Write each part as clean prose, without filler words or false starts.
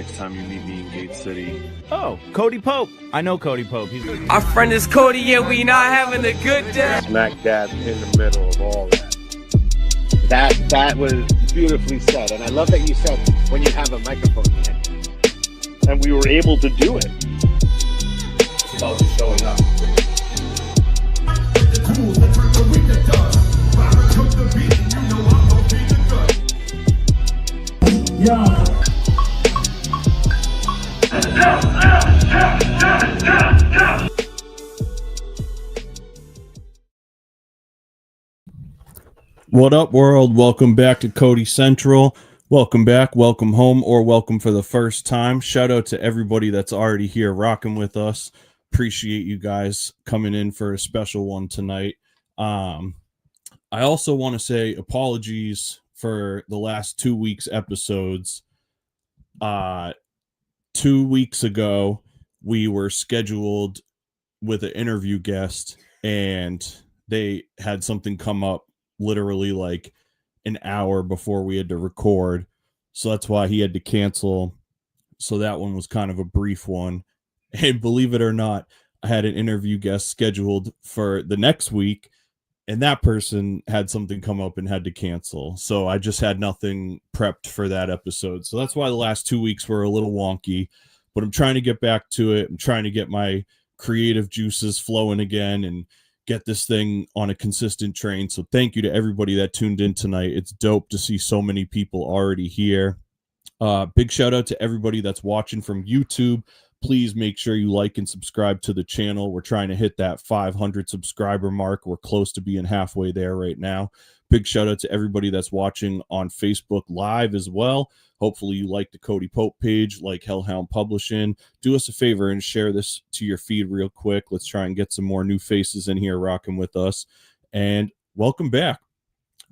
next time you meet me in Gate City. Oh, Cody Pope. I know Cody Pope. Our friend is Cody, and we not having a good day. Smack dab in the middle of all that. That was beautifully said, and I love that you said when you have a microphone in hand. And we were able to do it. About just showing up. Yeah. What up, world? Welcome back to Cody Central. Welcome back, welcome home, or welcome for the first time. Shout out to everybody that's already here rocking with us. Appreciate you guys coming in for a special one tonight. I also want to say apologies for the last 2 weeks episodes. 2 weeks ago, we were scheduled with an interview guest, and they had something come up literally like an hour before we had to record. So that's why he had to cancel. So that one was kind of a brief one. And believe it or not, I had an interview guest scheduled for the next week, and that person had something come up and had to cancel. So I just had nothing prepped for that episode. So that's why the last 2 weeks were a little wonky, but I'm trying to get back to it. I'm trying to get my creative juices flowing again and get this thing on a consistent train. So thank you to everybody that tuned in tonight. It's dope to see so many people already here. Big shout out to everybody that's watching from YouTube. Please make sure you like and subscribe to the channel. We're trying to hit that 500 subscriber mark. We're close to being halfway there right now. Big shout out to everybody that's watching on Facebook Live as well. Hopefully you like the Cody Pope page, like Hellhound Publishing. Do us a favor and share this to your feed real quick. Let's try and get some more new faces in here rocking with us. And welcome back.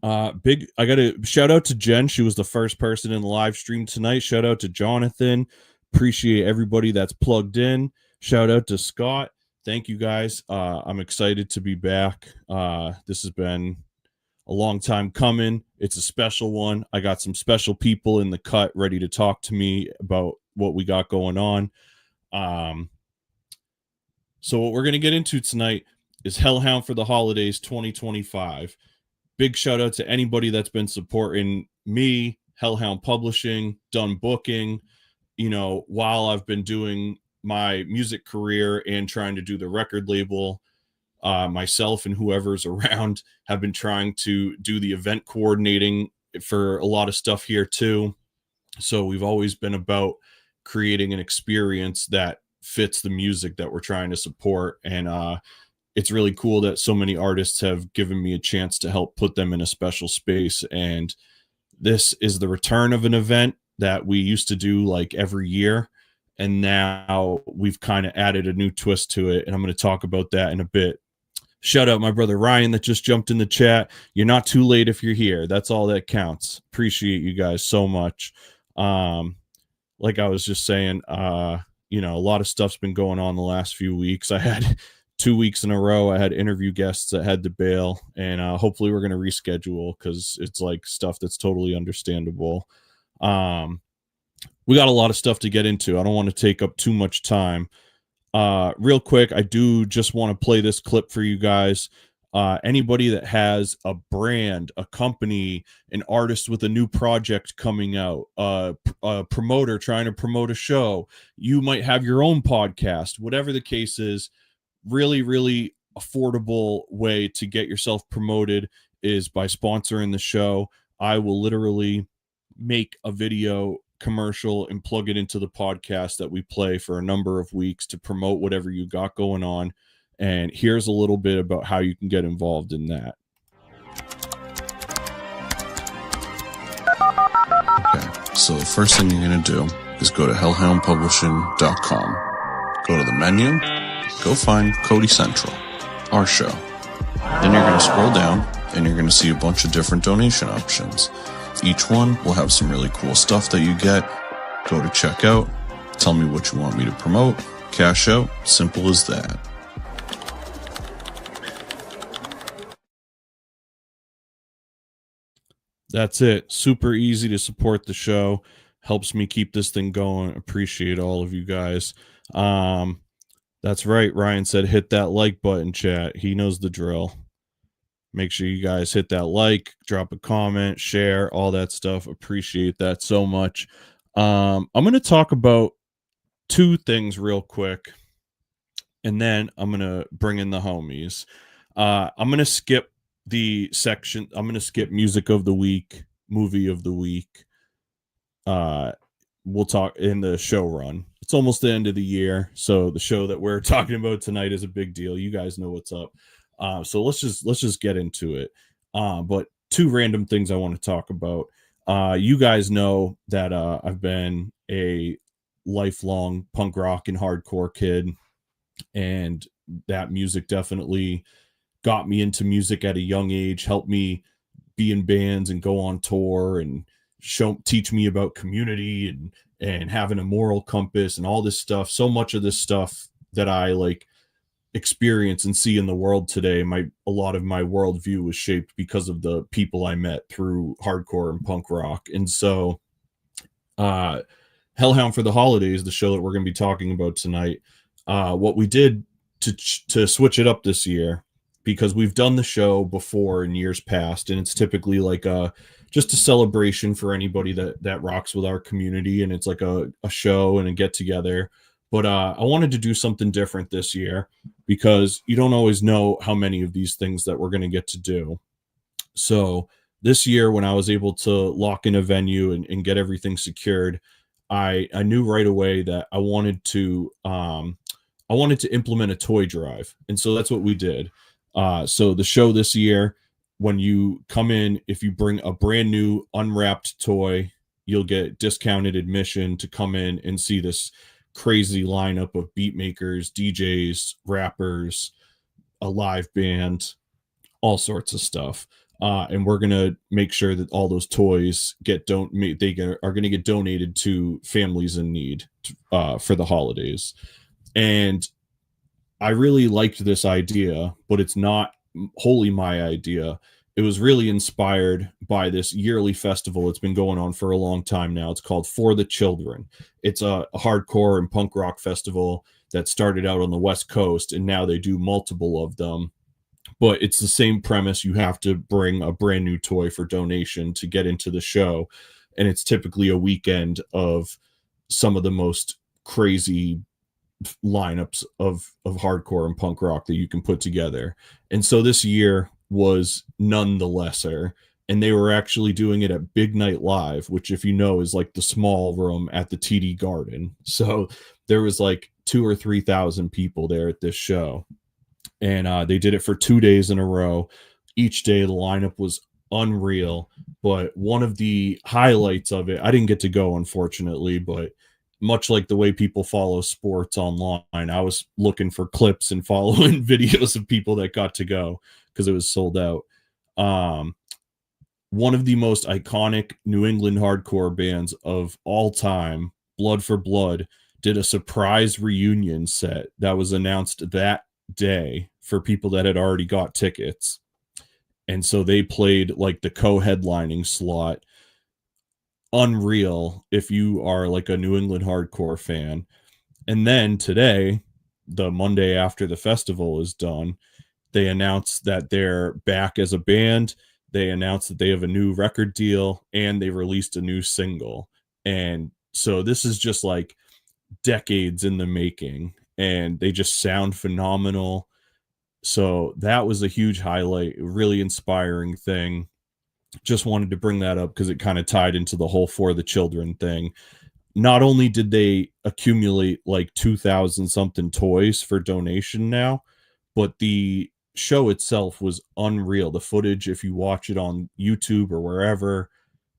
I got a shout out to Jen. She was the first person in the live stream tonight. Shout out to Jonathan. Appreciate everybody that's plugged in. Shout out to Scott. Thank you guys. I'm excited to be back. This has been a long time coming. It's a special one. I got some special people in the cut ready to talk to me about what we got going on. So what we're going to get into tonight is Hellhound for the Holidays 2025. Big shout out to anybody that's been supporting me, Hellhound Publishing, done booking, you know, while I've been doing my music career and trying to do the record label. Myself and whoever's around have been trying to do the event coordinating for a lot of stuff here too. So we've always been about creating an experience that fits the music that we're trying to support. And it's really cool that so many artists have given me a chance to help put them in a special space. And this is the return of an event that we used to do like every year. And now we've kind of added a new twist to it. And I'm going to talk about that in a bit. Shout out my brother Ryan that just jumped in the chat. You're not too late if you're here. That's all that counts. Appreciate you guys so much. Like I was just saying, you know, a lot of stuff's been going on the last few weeks. I had 2 weeks in a row. I had interview guests that had to bail, and hopefully we're going to reschedule because it's like stuff that's totally understandable. We got a lot of stuff to get into. I don't want to take up too much time. Real quick, I do just want to play this clip for you guys. Anybody that has a brand, a company, an artist with a new project coming out, a promoter trying to promote a show, you might have your own podcast, whatever the case is, really, really affordable way to get yourself promoted is by sponsoring the show. I will literally make a video commercial and plug it into the podcast that we play for a number of weeks to promote whatever you got going on. And here's a little bit about how you can get involved in that. Okay, so the first thing you're going to do is go to hellhoundpublishing.com. Go to the menu, go find Cody Central, our show. Then you're going to scroll down and you're going to see a bunch of different donation options. Each one will have some really cool stuff that you get. Go to checkout, tell me what you want me to promote, cash out, simple as that. That's it. Super easy to support the show. helps me keep this thing going. Appreciate all of you guys. That's right. Ryan said, hit that like button, chat. He knows the drill. Make sure you guys hit that like, drop a comment, share, all that stuff. Appreciate that so much. I'm going to talk about two things real quick, and then I'm going to bring in the homies. I'm going to skip the section. I'm going to skip music of the week, movie of the week. We'll talk in the show run. It's almost the end of the year, so the show that we're talking about tonight is a big deal. You guys know what's up. So let's just get into it. But two random things I want to talk about. You guys know that I've been a lifelong punk rock and hardcore kid, and that music definitely got me into music at a young age, helped me be in bands and go on tour and teach me about community and having a moral compass and all this stuff. So much of this stuff that I like experience and see in the world today, a lot of my worldview was shaped because of the people I met through hardcore and punk rock. And so Hellhound for the Holidays, the show that we're going to be talking about tonight, what we did to switch it up this year, because we've done the show before in years past, and it's typically like just a celebration for anybody that rocks with our community, and it's like a show and a get together. But I wanted to do something different this year, because you don't always know how many of these things that we're going to get to do. So this year, when I was able to lock in a venue and get everything secured, I knew right away that I wanted to implement a toy drive. And so that's what we did. So the show this year, when you come in, if you bring a brand new unwrapped toy, you'll get discounted admission to come in and see this crazy lineup of beat makers, DJs, rappers, a live band, all sorts of stuff. And we're going to make sure that all those toys are going to get donated to families in need for the holidays. And I really liked this idea, but it's not wholly my idea. It was really inspired by this yearly festival. It's been going on for a long time now. It's called For the Children. It's a hardcore and punk rock festival that started out on the West Coast, and now they do multiple of them. But it's the same premise. You have to bring a brand new toy for donation to get into the show. And it's typically a weekend of some of the most crazy lineups of hardcore and punk rock that you can put together. And so this year was none the lesser, and they were actually doing it at Big Night Live, which, if you know, is like the small room at the TD Garden. So there was like 2,000 or 3,000 people there at this show, and they did it for 2 days in a row. Each day the lineup was unreal, but one of the highlights of it, I didn't get to go, unfortunately, but much like the way people follow sports online, I was looking for clips and following videos of people that got to go, because it was sold out. One of the most iconic New England hardcore bands of all time, Blood for Blood, did a surprise reunion set that was announced that day for people that had already got tickets. And so they played like the co-headlining slot. Unreal if you are like a New England hardcore fan. And then today, the Monday after the festival is done, they announced that they're back as a band. They announced that they have a new record deal, and they released a new single. And so this is just like decades in the making, and they just sound phenomenal. So that was a huge highlight, really inspiring thing. Just wanted to bring that up because it kind of tied into the whole For the Children thing. Not only did they accumulate like 2,000 something toys for donation now, but the show itself was unreal. The footage, if you watch it on YouTube or wherever,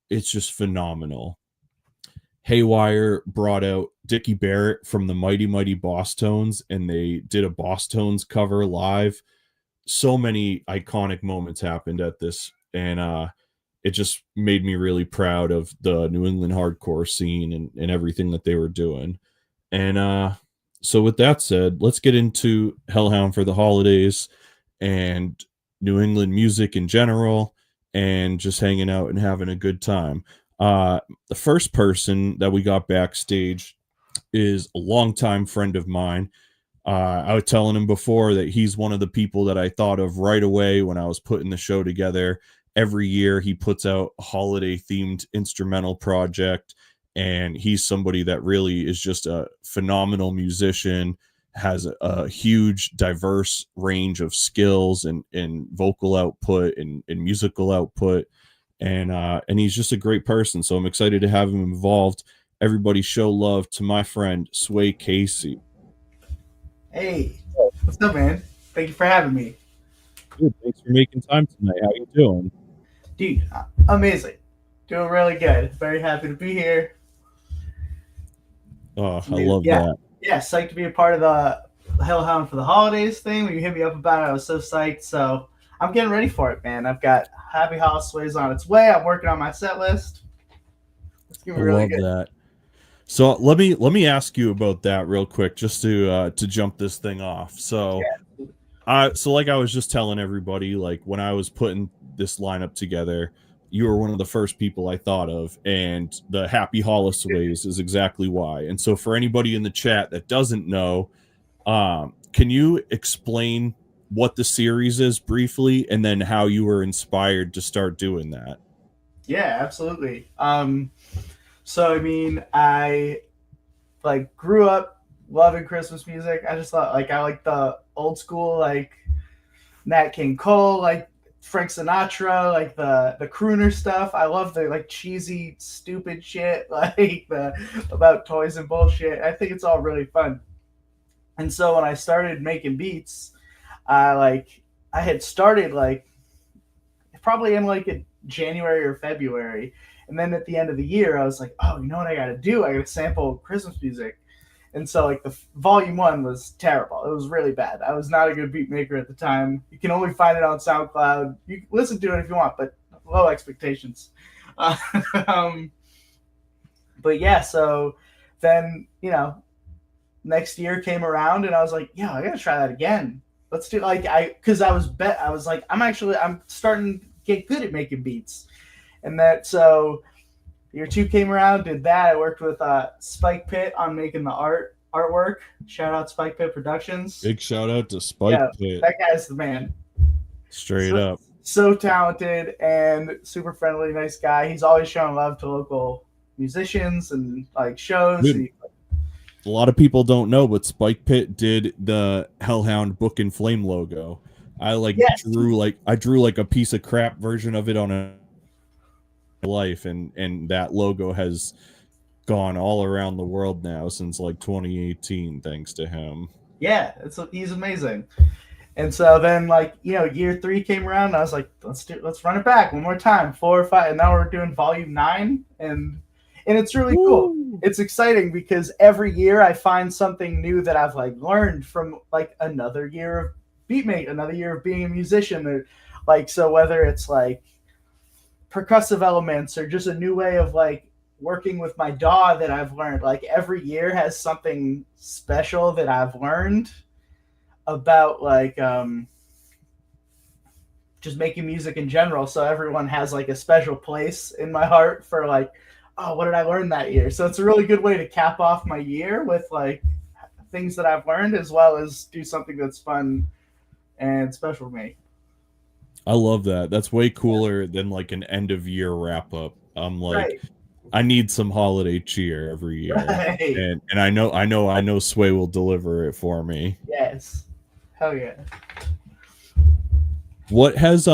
it's just phenomenal. Haywire brought out Dickie Barrett from the Mighty Mighty Boss Tones, and they did a Boss Tones cover live. So many iconic moments happened at this, and it just made me really proud of the New England hardcore scene and everything that they were doing. And so with that said, let's get into Hellhound for the Holidays and New England music in general, and just hanging out and having a good time. The first person that we got backstage is a longtime friend of mine. I was telling him before that he's one of the people that I thought of right away when I was putting the show together. Every year he puts out a holiday themed instrumental project, and he's somebody that really is just a phenomenal musician, has a huge diverse range of skills and vocal output and musical output. And he's just a great person. So I'm excited to have him involved. Everybody show love to my friend Sway Casey. Hey, what's up, man? Thank you for having me. Dude, thanks for making time tonight. How you doing? Dude, amazing. Doing really good. Very happy to be here. Oh, I love that. Yeah, psyched to be a part of the Hellhound for the Holidays thing. When you hit me up about it, I was so psyched. So I'm getting ready for it, man. I've got Happy Holidays on its way. I'm working on my set list. It's gonna be really good. That. So let me ask you about that real quick, just to jump this thing off. So, so like I was just telling everybody, like when I was putting this lineup together, you were one of the first people I thought of, and the Happy Holidays is exactly why. And so for anybody in the chat that doesn't know, can you explain what the series is briefly, and then how you were inspired to start doing that? Yeah, absolutely. So I mean, I like grew up loving Christmas music. I just thought I like the old school, like Nat King Cole, like Frank Sinatra, like the crooner stuff. I love the like cheesy, stupid shit, like the about toys and bullshit. I think it's all really fun. And so when I started making beats, I had started like probably in like a January or February. And then at the end of the year, I was like, oh, you know what I got to do? I got to sample Christmas music. And so like the volume 1 was terrible. It was really bad. I was not a good beat maker at the time. You can only find it on SoundCloud. You can listen to it if you want, but low expectations. But yeah, so then, next year came around and I was like, yeah, I got to try that again. Let's do because I was like, I'm starting to get good at making beats. And that, so year 2 came around, did that. I worked with Spike Pitt on making the artwork. Shout out Spike Pitt Productions. Big shout out to Spike Pitt. That guy's the man. Straight up. So talented and super friendly, nice guy. He's always showing love to local musicians and like shows. Dude, a lot of people don't know, but Spike Pitt did the Hellhound Book and Flame logo. I drew like a piece of crap version of it on a life, and that logo has gone all around the world now since like 2018 thanks to him. Yeah, he's amazing. And so then year 3 came around and I was like, let's run it back one more time, 4 or 5, and now we're doing volume 9, and it's really cool. It's exciting because every year I find something new that I've like learned from like another year of beatmaking, another year of being a musician, or like, so whether it's like percussive elements or just a new way of like working with my DAW that I've learned, like every year has something special that I've learned about like just making music in general. So everyone has like a special place in my heart for like, oh, what did I learn that year? So it's a really good way to cap off my year with like things that I've learned, as well as do something that's fun and special to me. I love that. That's way cooler than like an end of year wrap up. I'm like, right. I need some holiday cheer every year, right. and I know Sway will deliver it for me. Yes, hell yeah. What has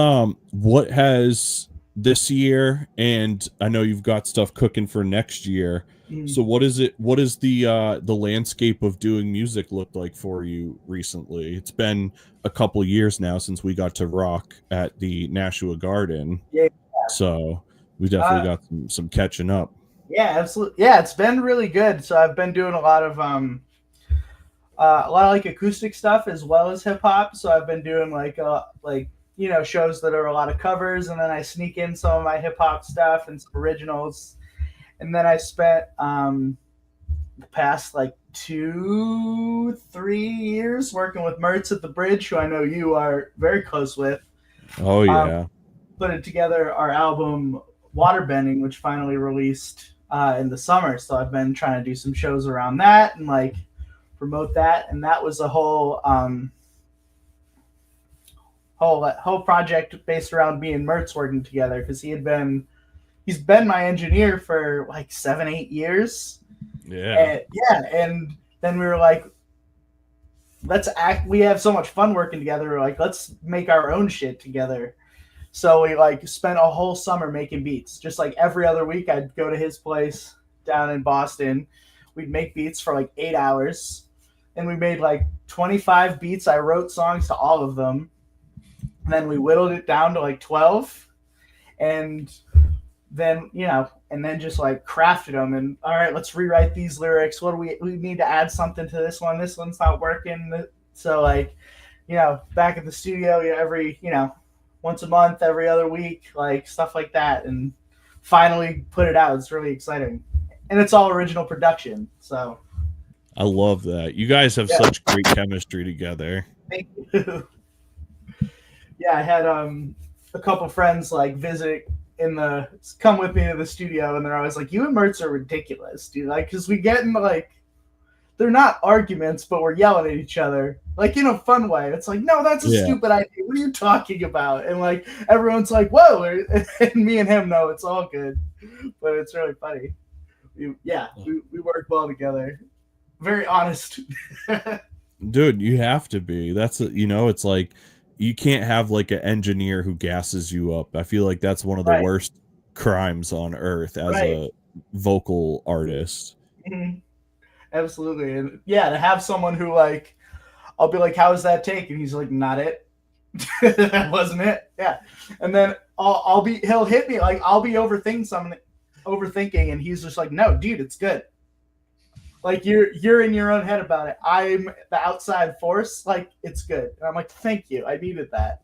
this year, and I know you've got stuff cooking for next year. So what is the landscape of doing music look like for you recently? It's been a couple years now since we got to rock at the Nashua Garden. Yeah. So we definitely got some catching up. Yeah, absolutely. Yeah, it's been really good. So I've been doing a lot of like acoustic stuff as well as hip hop. So I've been doing shows that are a lot of covers, and then I sneak in some of my hip hop stuff and some originals. And then I spent the past like 2-3 years working with Mertz at the Bridge, who I know you are very close with. Oh yeah. Putting together our album Waterbending, which finally released in the summer. So I've been trying to do some shows around that and like promote that. And that was a whole project based around me and Mertz working together, because he's been my engineer for like 7-8 years. Yeah. And then we were like, we have so much fun working together. We're like, let's make our own shit together. So we like spent a whole summer making beats. Just like every other week, I'd go to his place down in Boston. We'd make beats for like 8 hours. And we made like 25 beats. I wrote songs to all of them. And then we whittled it down to like 12. And then, and then just like crafted them. And all right, let's rewrite these lyrics. What do we need to add something to this one? This one's not working. So like, back at the studio, every, once a month, every other week, like stuff like that. And finally put it out. It's really exciting. And it's all original production. So I love that. You guys have such great chemistry together. Thank you. Yeah, I had a couple friends like visit come with me to the studio, and they're always like, you and Mertz are ridiculous, dude. Like, because we get into like, they're not arguments, but we're yelling at each other, like in a fun way. It's like, no, that's a stupid idea. What are you talking about? And like, everyone's like, whoa. And me and him know it's all good, but it's really funny. We work well together. Very honest. Dude, you have to be. That's, it's like, you can't have like an engineer who gasses you up. I feel like that's one of the worst crimes on earth as a vocal artist. Mm-hmm. Absolutely. And to have someone who like, I'll be like, how was that take? And he's like, not it. That wasn't it. Yeah. And then he'll hit me. Like, I'll be overthinking, and he's just like, no, dude, it's good. Like, you're in your own head about it. I'm the outside force. Like, it's good. And I'm like, thank you. I needed that.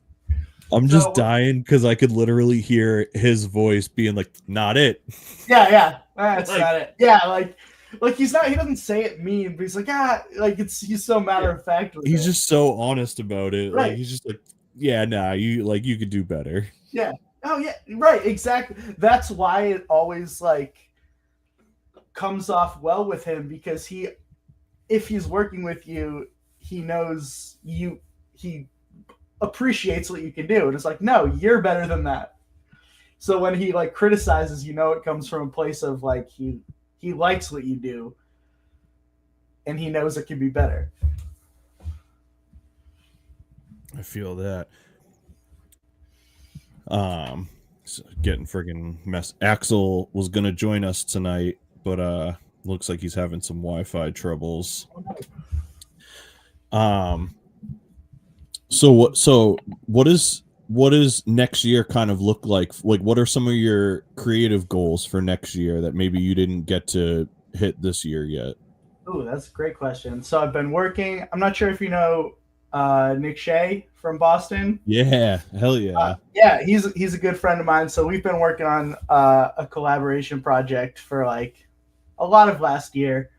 I'm just dying because I could literally hear his voice being like, not it. Yeah. That's not it. Yeah, like he doesn't say it mean, but he's like, he's so matter of fact. He's just so honest about it. Right. Like, he's just like, you could do better. Yeah. Oh yeah. Right. Exactly. That's why it always like comes off well with him, because if he's working with you, he knows he appreciates what you can do, and it's like, no, you're better than that. So when he like criticizes, it comes from a place of like he likes what you do, and he knows it can be better. I feel that. Getting friggin' mess. Axel was gonna join us tonight, but looks like he's having some Wi-Fi troubles. So what is next year kind of look like? Like, what are some of your creative goals for next year that maybe you didn't get to hit this year yet? Oh, that's a great question. So I've been working. I'm not sure if you know Nick Shea from Boston. Yeah, hell yeah. He's a good friend of mine. So we've been working on a collaboration project for like a lot of last year,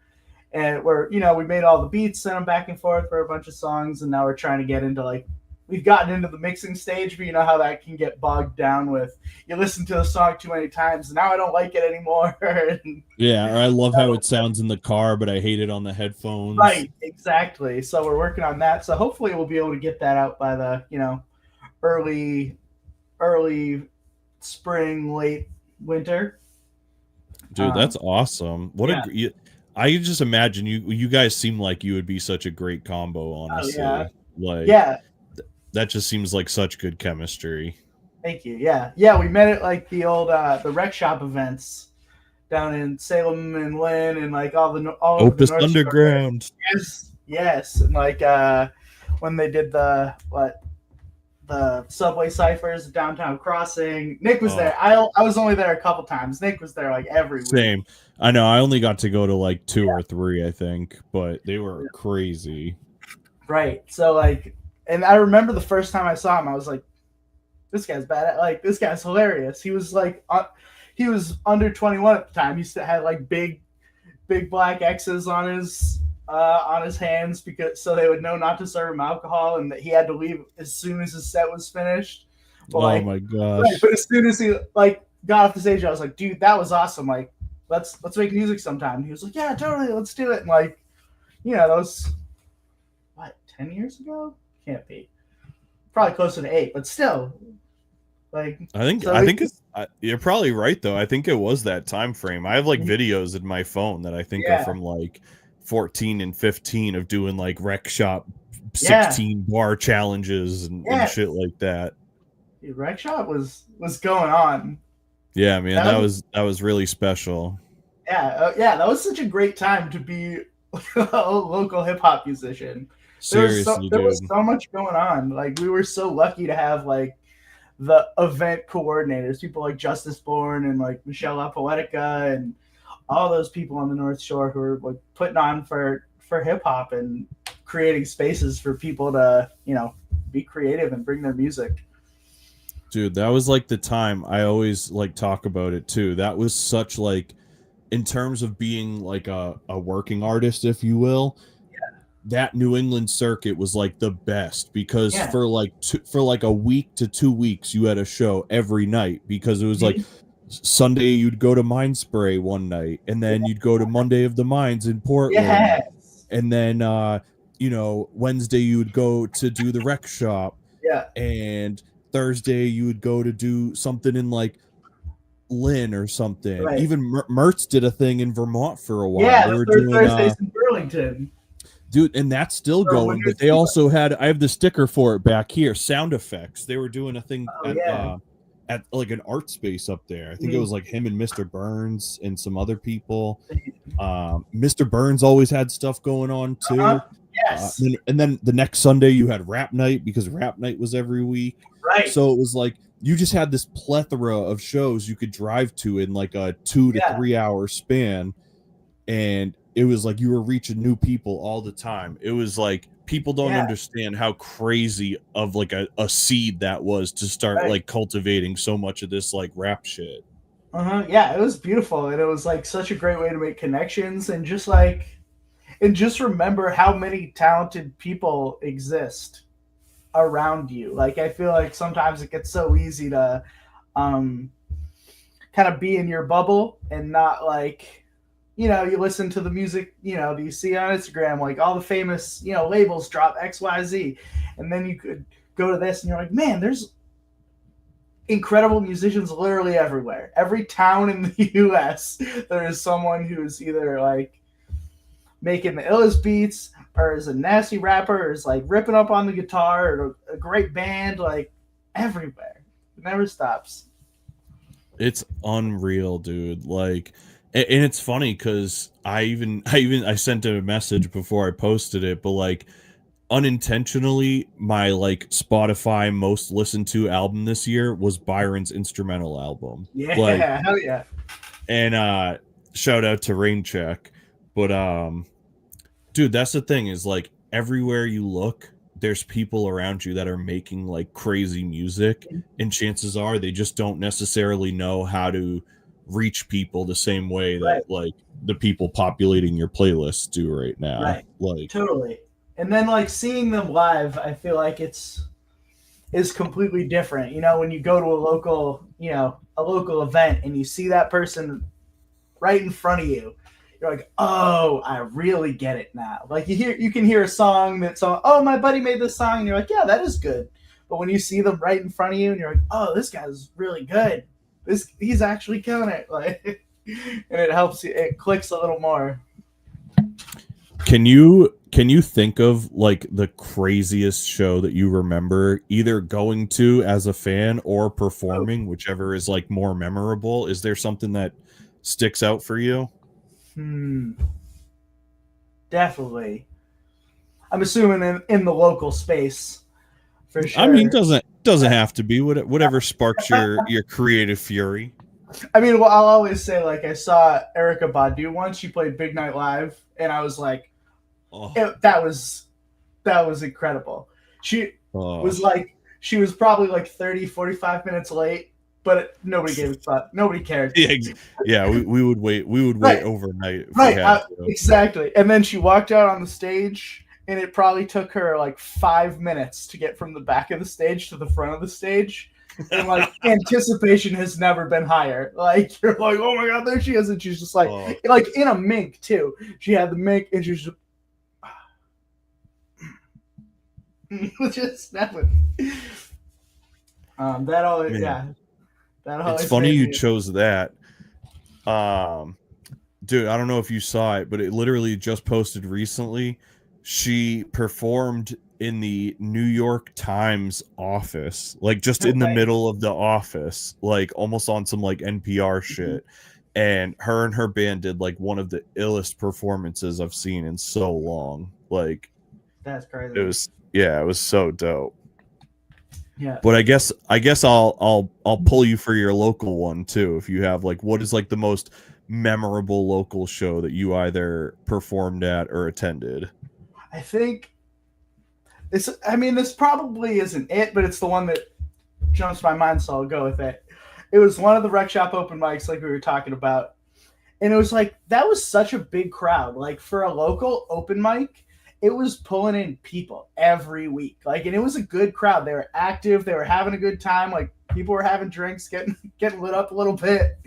and we made all the beats, sent them back and forth for a bunch of songs, and now we're trying to get into like, we've gotten into the mixing stage, but you know how that can get bogged down with, you listen to the song too many times, and now I don't like it anymore. Yeah, or I love how it sounds in the car, but I hate it on the headphones. Right, exactly. So we're working on that. So hopefully we'll be able to get that out by the, early spring, late winter. Dude, that's awesome. I just imagine you guys seem like you would be such a great combo, honestly. That just seems like such good chemistry. Thank you. Yeah, we met at like the old the rec shop events down in Salem and Lynn, and like all Opus the Underground. Yes, and like when they did the subway ciphers, Downtown Crossing. Nick was there. I was only there a couple times. Nick was there like every week. Same. I know. I only got to go to like 2 or 3, I think, but they were crazy. Right. So like, and I remember the first time I saw him, I was like, this guy's bad. Like, this guy's hilarious. He was like, he was under 21 at the time. He still had like big black X's on his hands, so they would know not to serve him alcohol, and that he had to leave as soon as his set was finished. But, oh my gosh! Right, but as soon as he got off the stage. I was like, dude, that was awesome. Like, let's make music sometime. And he was like, yeah, totally, let's do it. And like, that was what, 10 years ago? Can't be. Probably closer to 8, but still. Like, you're probably right though. I think it was that time frame. I have like videos in my phone that I think are from like 14 and 15 of doing like rec shop 16 bar challenges and shit like that. Dude, rec shop was going on. Yeah, man, that was really special. Yeah, that was such a great time to be a local hip hop musician. Seriously, there was so much going on. Like, we were so lucky to have like the event coordinators, people like Justice Bourne and like Michelle La Poetica and all those people on the North Shore who were like putting on for hip hop and creating spaces for people to, be creative and bring their music. Dude, that was like the time. I always like talk about it too. That was such like, in terms of being like a working artist, if you will, that New England circuit was like the best because for like a week to 2 weeks, you had a show every night because it was like Sunday you'd go to Mind Spray one night, and then you'd go to Monday of the Mines in Portland, and then Wednesday you would go to do the rec shop, and Thursday you would go to do something in like Lynn or something. Right. Even Mertz did a thing in Vermont for a while. Yeah, they were doing Thursdays in Burlington. Dude, and that's still going, but they also had, I have the sticker for it back here, sound effects. They were doing a thing at like an art space up there. I think it was like him and Mr. Burns and some other people. Mr. Burns always had stuff going on too. Yes. And then the next Sunday you had rap night because rap night was every week. Right. So it was like, you just had this plethora of shows you could drive to in like a 2 to 3 hour span. And it was like you were reaching new people all the time. It was like people don't understand how crazy of like a seed that was to start like cultivating so much of this like rap shit. Yeah, it was beautiful, and it was like such a great way to make connections and just remember how many talented people exist around you. Like, I feel like sometimes it gets so easy to kind of be in your bubble and not like, you listen to the music, that you see on Instagram, like all the famous, labels drop XYZ. And then you could go to this and you're like, man, there's incredible musicians literally everywhere. Every town in the US, there is someone who's either like making the illest beats or is a nasty rapper or is like ripping up on the guitar or a great band, like everywhere. It never stops. It's unreal, dude. Like, and it's funny because I sent him a message before I posted it, but like unintentionally, my like Spotify most listened to album this year was Byron's instrumental album. Yeah, like, hell yeah. And shout out to Raincheck. But dude, that's the thing is like everywhere you look, there's people around you that are making like crazy music, and chances are they just don't necessarily know how to reach people the same way that like the people populating your playlists do right now. Right. Like totally. And then like seeing them live, I feel like is completely different. When you go to a local event and you see that person right in front of you, you're like, oh, I really get it now. Like you can hear a song that's on, oh, my buddy made this song, and you're like, yeah, that is good. But when you see them right in front of you and you're like, oh, this guy's really good. He's actually killing it. Like, and it helps you, it clicks a little more. Can you think of like the craziest show that you remember either going to as a fan or performing, whichever is like more memorable? Is there something that sticks out for you? Definitely. I'm assuming in the local space, for sure. I mean, doesn't have to be whatever sparks your creative fury. I mean, well, I'll always say, like, I saw Erykah Badu once. She played Big Night Live, and I was like, that was incredible. She was like, she was probably like 30, 45 minutes late, but nobody gave a fuck. Nobody cared. Yeah, we would wait. We would wait overnight. If we had to. Exactly. And then she walked out on the stage, and it probably took her like 5 minutes to get from the back of the stage to the front of the stage. And like anticipation has never been higher. Like you're like, oh my god, there she is, and she's just like in a mink too. She had the mink, and she's just snapping. That always, yeah. That always. It's funny you chose that. Dude, I don't know if you saw it, but it literally just posted recently. She performed in the New York Times office, like just in the middle of the office, like almost on some like NPR shit. And her band did like one of the illest performances I've seen in so long. Like, that's crazy. It was so dope. Yeah. But I guess I'll pull you for your local one too. If you have like, what is like the most memorable local show that you either performed at or attended? I think this probably isn't it, but it's the one that jumps to my mind, so I'll go with it. It was one of the Rec Shop open mics like we were talking about. And it was like, that was such a big crowd. Like for a local open mic, it was pulling in people every week. Like, and it was a good crowd. They were active. They were having a good time. Like people were having drinks, getting lit up a little bit.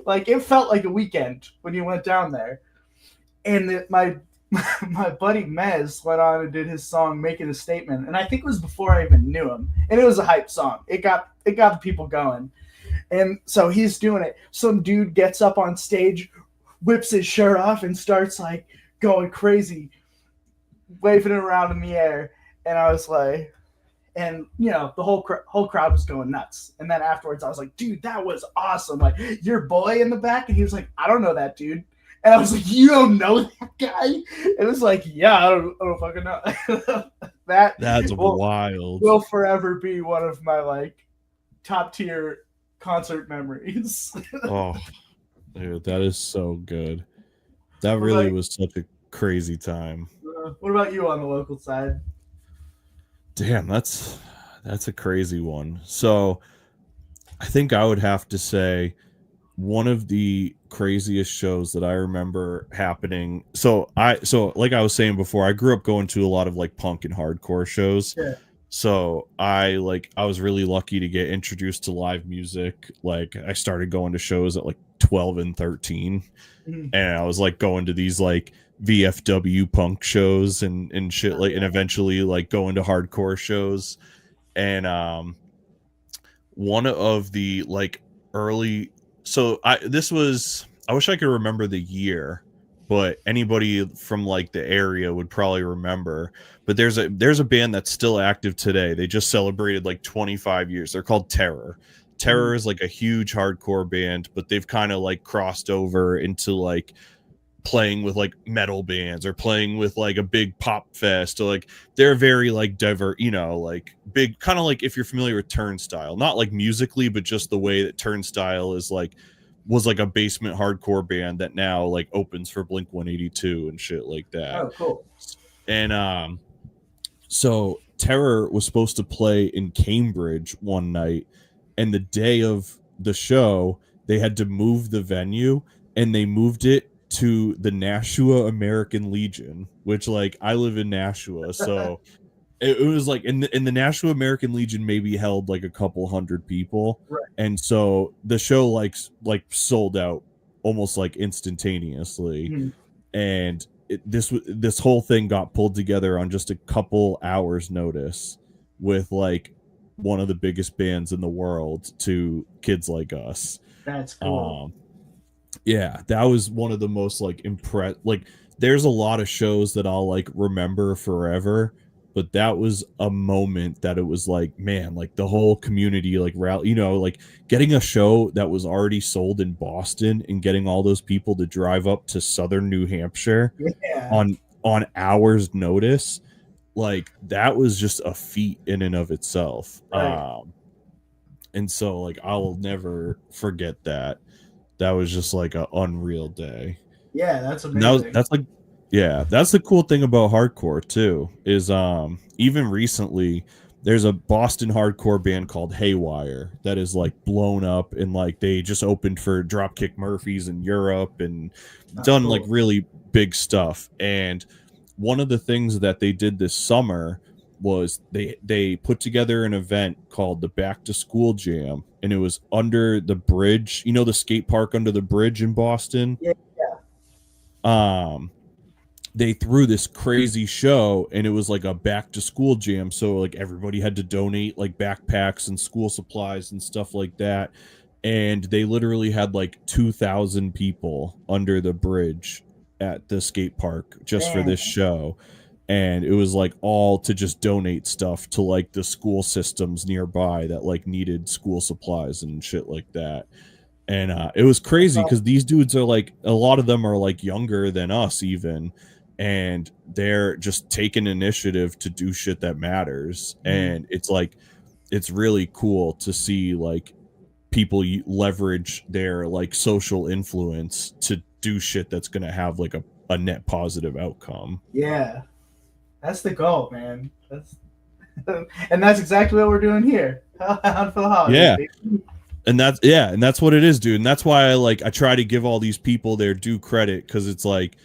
Like it felt like a weekend when you went down there. And my buddy Mez went on and did his song Making a Statement, and I think it was before I even knew him, and it was a hype song. It got the people going. And so he's doing it. Some dude gets up on stage, whips his shirt off, and starts like going crazy, waving it around in the air. And I was like, and you know, the whole crowd was going nuts. And then afterwards I was like, dude, that was awesome. Like, your boy in the back? And he was like, I don't know that dude. And I was like, you don't know that guy? And it was like, yeah, I don't fucking know. That's wild. Will forever be one of my like top tier concert memories. Oh, dude, that is so good. That really was such a crazy time. What about you on the local side? Damn, that's a crazy one. So I think I would have to say one of the craziest shows that I remember happening. So like I was saying before, I grew up going to a lot of like punk and hardcore shows. Yeah. So I was really lucky to get introduced to live music. Like I started going to shows at like 12 and 13. Mm-hmm. And I was like going to these like VFW punk shows and shit, like, and eventually like going to hardcore shows. And one of the like early, so I wish I could remember the year, but anybody from like the area would probably remember. But there's a band that's still active today. They just celebrated like 25 years. They're called Terror. Terror is like a huge hardcore band, but they've kind of like crossed over into like playing with like metal bands or playing with like a big pop fest. So like they're very like diverse, you know, like big, kind of like if you're familiar with Turnstile, not like musically, but just the way that Turnstile was like a basement hardcore band that now like opens for Blink-182 and shit like that. Oh, cool. And so Terror was supposed to play in Cambridge one night, and the day of the show they had to move the venue, and they moved it to the Nashua American Legion, which like I live in Nashua, so it was like in the Nashua American Legion maybe held like a couple hundred people, right. And so the show like sold out almost like instantaneously. Mm-hmm. And this whole thing got pulled together on just a couple hours notice with like one of the biggest bands in the world to kids like us. That's cool. Yeah, that was one of the most like like there's a lot of shows that I'll like remember forever, but that was a moment that it was like, man, like the whole community like rally, you know, like getting a show that was already sold in Boston and getting all those people to drive up to southern New Hampshire on hours notice, like that was just a feat in and of itself. Right. And so like I'll never forget that. That was just like an unreal day. Yeah, that's amazing. That's like, yeah, that's the cool thing about hardcore too, is even recently there's a Boston hardcore band called Haywire that is like blown up, and like they just opened for Dropkick Murphys in Europe and done like really big stuff. And one of the things that they did this summer was they put together an event called the Back to School Jam, and it was under the bridge, you know, the skate park under the bridge in Boston. Yeah. They threw this crazy show, and it was like a back to school jam. So like everybody had to donate like backpacks and school supplies and stuff like that. And they literally had like 2,000 people under the bridge at the skate park just for this show. And it was like all to just donate stuff to like the school systems nearby that like needed school supplies and shit like that. And it was crazy because these dudes are like, a lot of them are like younger than us even, and they're just taking initiative to do shit that matters. And it's like, it's really cool to see like people leverage their like social influence to do shit that's going to have like a net positive outcome. Yeah, that's the goal, man. And that's exactly what we're doing here. Hellhound for the holidays. Yeah. Baby. And that's what it is, dude. And that's why I try to give all these people their due credit, because it's like,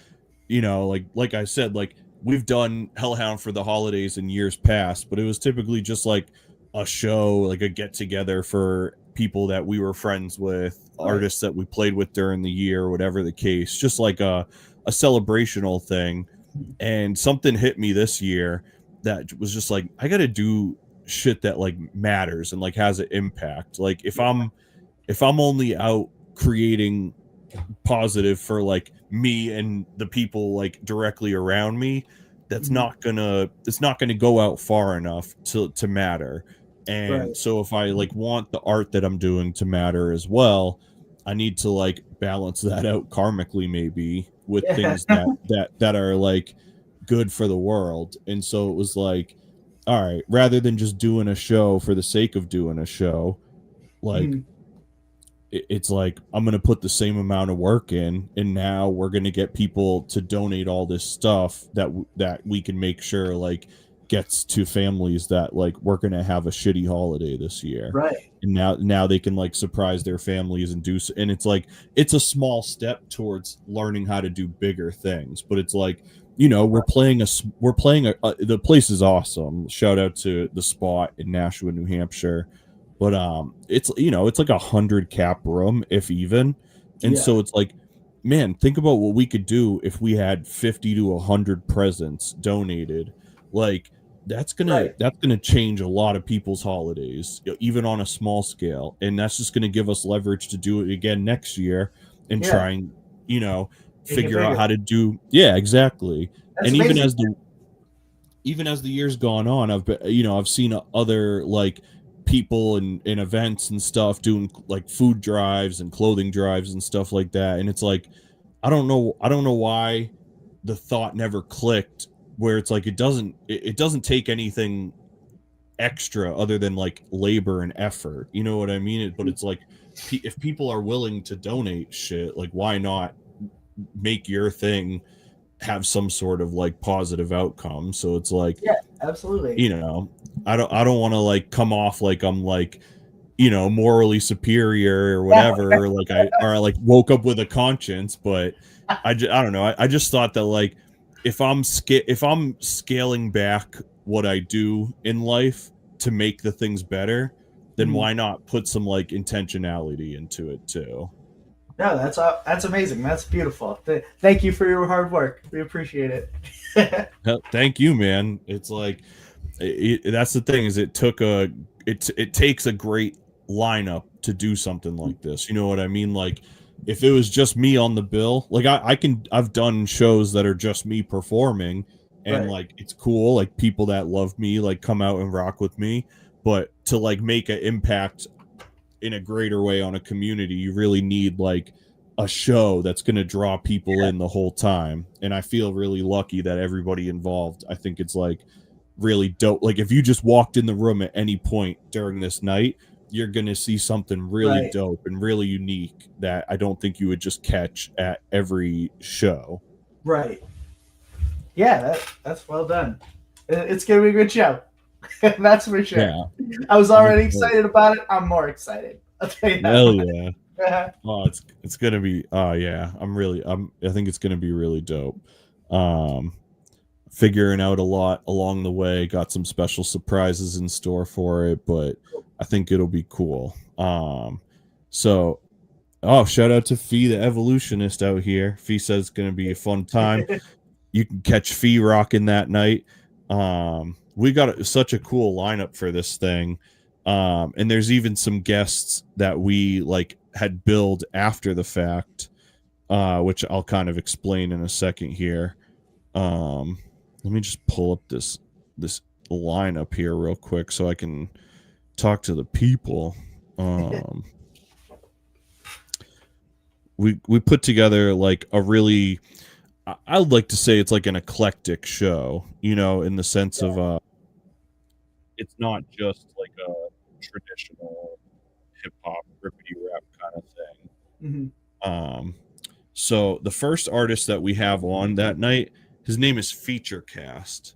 you know, like I said, like we've done Hellhound for the holidays in years past, but it was typically just like a show, like a get together for people that we were friends with, artists that we played with during the year, whatever the case, just like a celebrational thing. And something hit me this year that was just like, I got to do shit that like matters and like has an impact. Like if I'm only out creating positive for like me and the people like directly around me, it's not gonna go out far enough to matter. And so if I like want the art that I'm doing to matter as well, I need to like balance that out karmically, maybe with things that are like good for the world. And so it was like, all right, rather than just doing a show for the sake of doing a show, like it's like I'm going to put the same amount of work in, and now we're going to get people to donate all this stuff that we can make sure like gets to families that like we're going to have a shitty holiday this year. Right. And now they can like surprise their families and do, and it's like, it's a small step towards learning how to do bigger things. But it's like, you know, we're playing the place is awesome. Shout out to the Spot in Nashua, New Hampshire. But it's, you know, it's like 100 cap room, if even. And so it's like, man, think about what we could do if we had 50 to 100 presents donated. Like that's gonna change a lot of people's holidays, even on a small scale. And that's just gonna give us leverage to do it again next year and try and, you know, figure out how to do exactly. That's and amazing. even as the years gone on, I've seen other like people in events and stuff doing like food drives and clothing drives and stuff like that. And it's like, I don't know why the thought never clicked, where it's like it doesn't take anything extra other than like labor and effort, you know what I mean? But it's like, if people are willing to donate shit, like why not make your thing have some sort of like positive outcome? So it's like, absolutely, you know, I don't want to like come off like I'm like, you know, morally superior or whatever, or like I like woke up with a conscience. But I don't know, I just thought that like if I'm scaling back what I do in life to make the things better, then why not put some like intentionality into it too? No, that's amazing. That's beautiful. Thank you for your hard work. We appreciate it. Thank you, man. It's like that's the thing, is it takes a great lineup to do something like this. You know what I mean? Like if it was just me on the bill, like I've done shows that are just me performing, and like it's cool, like people that love me like come out and rock with me. But to like make an impact in a greater way on a community, you really need like a show that's going to draw people in the whole time. And I feel really lucky that everybody involved, I think it's like really dope. Like if you just walked in the room at any point during this night, you're going to see something really dope and really unique that I don't think you would just catch at every show. Right. Yeah, that's well done. It's going to be a good show. That's for sure. Yeah. I was already excited about it. I'm more excited. I'll tell you that. Hell yeah. Oh, it's gonna be. I think it's gonna be really dope. figuring out a lot along the way. Got some special surprises in store for it, but I think it'll be cool. So shout out to Fee the Evolutionist out here. Fee says it's going to be a fun time. You can catch Fee rocking that night. We got such a cool lineup for this thing. And there's even some guests that we like had billed after the fact, which I'll kind of explain in a second here. Let me just pull up this lineup here real quick so I can talk to the people. We put together like a really, I would like to say it's like an eclectic show, in the sense of it's not just like a traditional hip hop rippity rap kind of thing. Mm-hmm. So the first artist that we have on that night, his name is Feature Cast,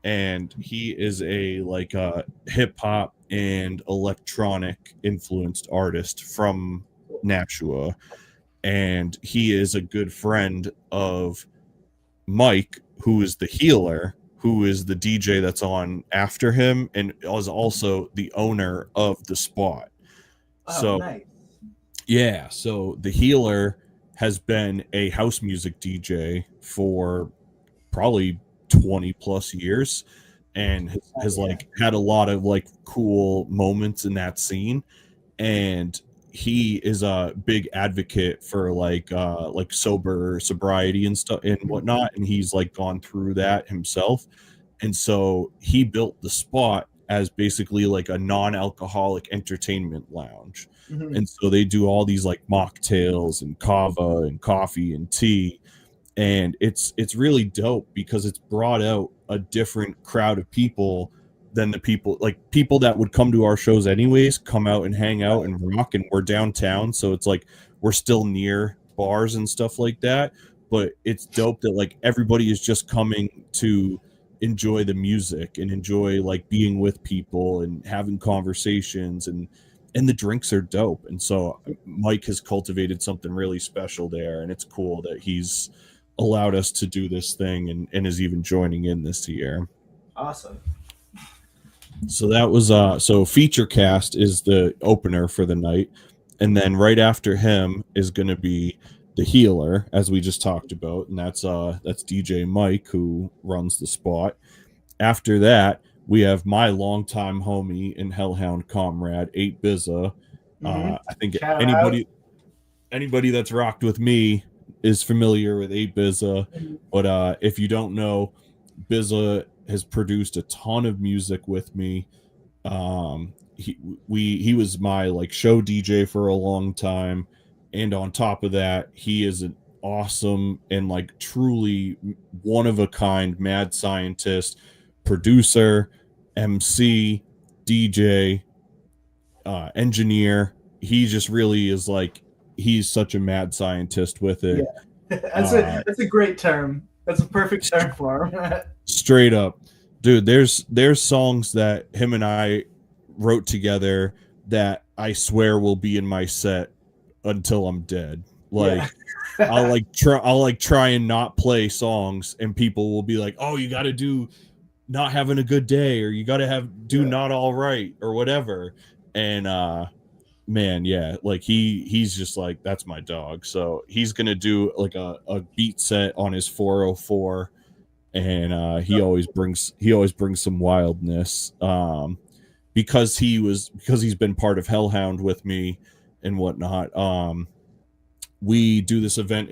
and he is a like a hip hop and electronic influenced artist from Nashua, and he is a good friend of Mike, who is the healer, who is the DJ that's on after him, and is also the owner of the spot. Oh, nice. Yeah, so the healer has been a house music DJ for probably 20 plus years, and has like had a lot of like cool moments in that scene, and he is a big advocate for like sobriety and stuff and whatnot, and he's like gone through that himself, and so he built the spot as basically like a non-alcoholic entertainment lounge. Mm-hmm. And so they do all these like mocktails and kava and coffee and tea, and it's really dope because it's brought out a different crowd of people than the people that would come to our shows anyways, come out and hang out and rock. And we're downtown, so it's like we're still near bars and stuff like that, but it's dope that like everybody is just coming to enjoy the music and enjoy like being with people and having conversations, and the drinks are dope. And so Mike has cultivated something really special there, and it's cool that he's allowed us to do this thing and is even joining in this year. Awesome. So that was so Feature Cast is the opener for the night, and then right after him is going to be the healer, as we just talked about, and that's DJ Mike, who runs the spot. After that, we have my longtime homie and Hellhound comrade 8Bizza. Mm-hmm. I think Shout anybody that's rocked with me is familiar with 8Bizza, but if you don't know, Bizza has produced a ton of music with me. He was my like show DJ for a long time, and on top of that, he is an awesome and like truly one of a kind mad scientist, producer, MC, DJ, engineer. He just really is like, he's such a mad scientist with it. Yeah. That's a great term. That's a perfect term for him. Straight up, dude. There's songs that him and I wrote together that I swear will be in my set until I'm dead. Like, yeah. I'll try and not play songs, and people will be like, "Oh, you got to do Not Having a Good Day," or you got to do Not All Right, or whatever. And man, yeah, like he's just like, that's my dog. So he's gonna do like a beat set on his 404, and he always brings some wildness, because he's been part of Hellhound with me and whatnot. We do this event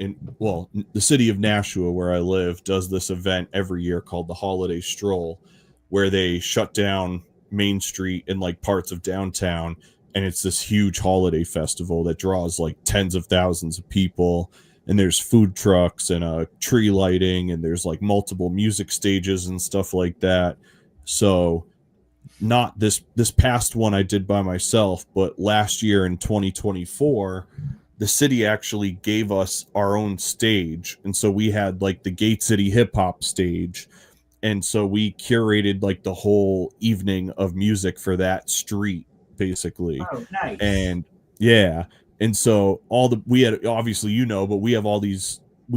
the city of Nashua, where I live, does this event every year called the Holiday Stroll, where they shut down Main Street and like parts of downtown, and it's this huge holiday festival that draws like tens of thousands of people, and there's food trucks and tree lighting, and there's like multiple music stages and stuff like that. So not this past one I did by myself, but last year in 2024, the city actually gave us our own stage, and so we had like the Gate City hip hop stage, and so we curated like the whole evening of music for that street, basically. Oh, nice. And yeah, and so we had, obviously, but we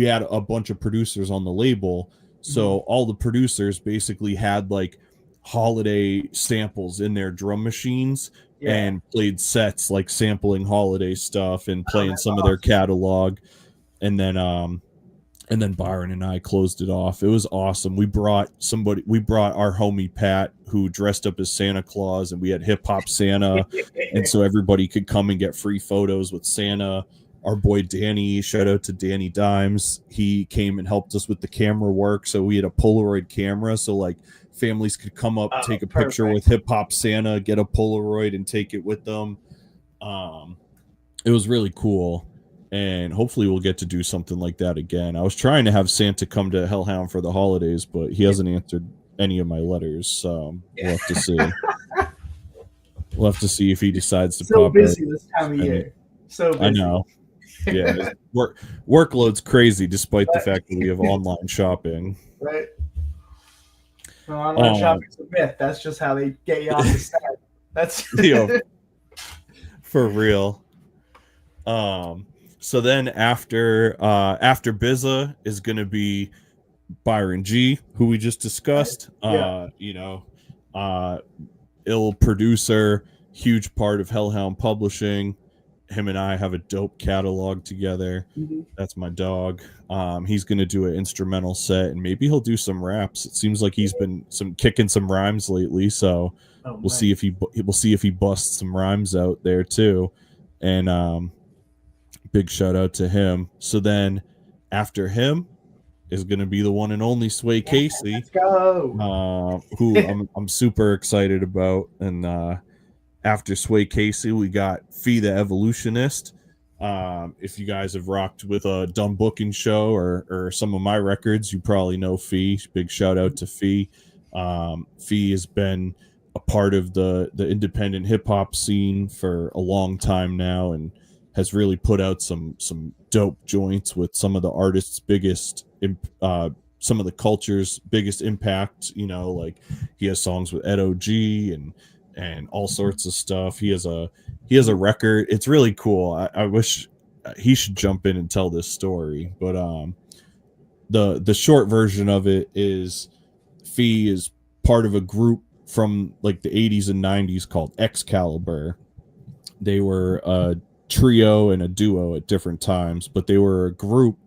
had a bunch of producers on the label, So all the producers basically had like holiday samples in their drum machines and played sets like sampling holiday stuff and playing some of their catalog. And then Byron and I closed it off. It was awesome. We brought our homie Pat, who dressed up as Santa Claus, and we had hip hop Santa. And so everybody could come and get free photos with Santa. Our boy Danny, shout out to Danny Dimes, he came and helped us with the camera work. So we had a Polaroid camera, so like families could come up, take a picture with hip hop Santa, get a Polaroid and take it with them. It was really cool, and hopefully we'll get to do something like that again. I was trying to have Santa come to Hellhound for the holidays, but he hasn't answered any of my letters, so we'll have to see. We'll have to see if he decides to so pop busy in. this time of year. So busy. I know. Yeah, workload's crazy, despite the fact that we have online shopping. Right. No, online shopping's a myth. That's just how they get you off the set. That's for real. So then after Bizza is gonna be Byron G, who we just discussed. Ill producer, huge part of Hellhound Publishing. Him and I have a dope catalog together. That's my dog. He's gonna do an instrumental set, and maybe he'll do some raps. It seems like he's been kicking some rhymes lately, so we'll see if he busts some rhymes out there too. And big shout out to him. So then after him is gonna be the one and only Sway Casey. Let's go. Who I'm super excited about. And after Sway Casey, we got Fee the Evolutionist. If you guys have rocked with a Dumb Booking Show or some of my records, you probably know Fee. Big shout out to Fee. Fee has been a part of the independent hip hop scene for a long time now, and has really put out some dope joints with some of the artists' biggest, some of the culture's biggest impact. You know, like he has songs with Ed O.G. and all sorts of stuff. He has a record. It's really cool. I wish he should jump in and tell this story, but the short version of it is Fee is part of a group from like the 80s and 90s called Excalibur. They were a trio and a duo at different times, but they were a group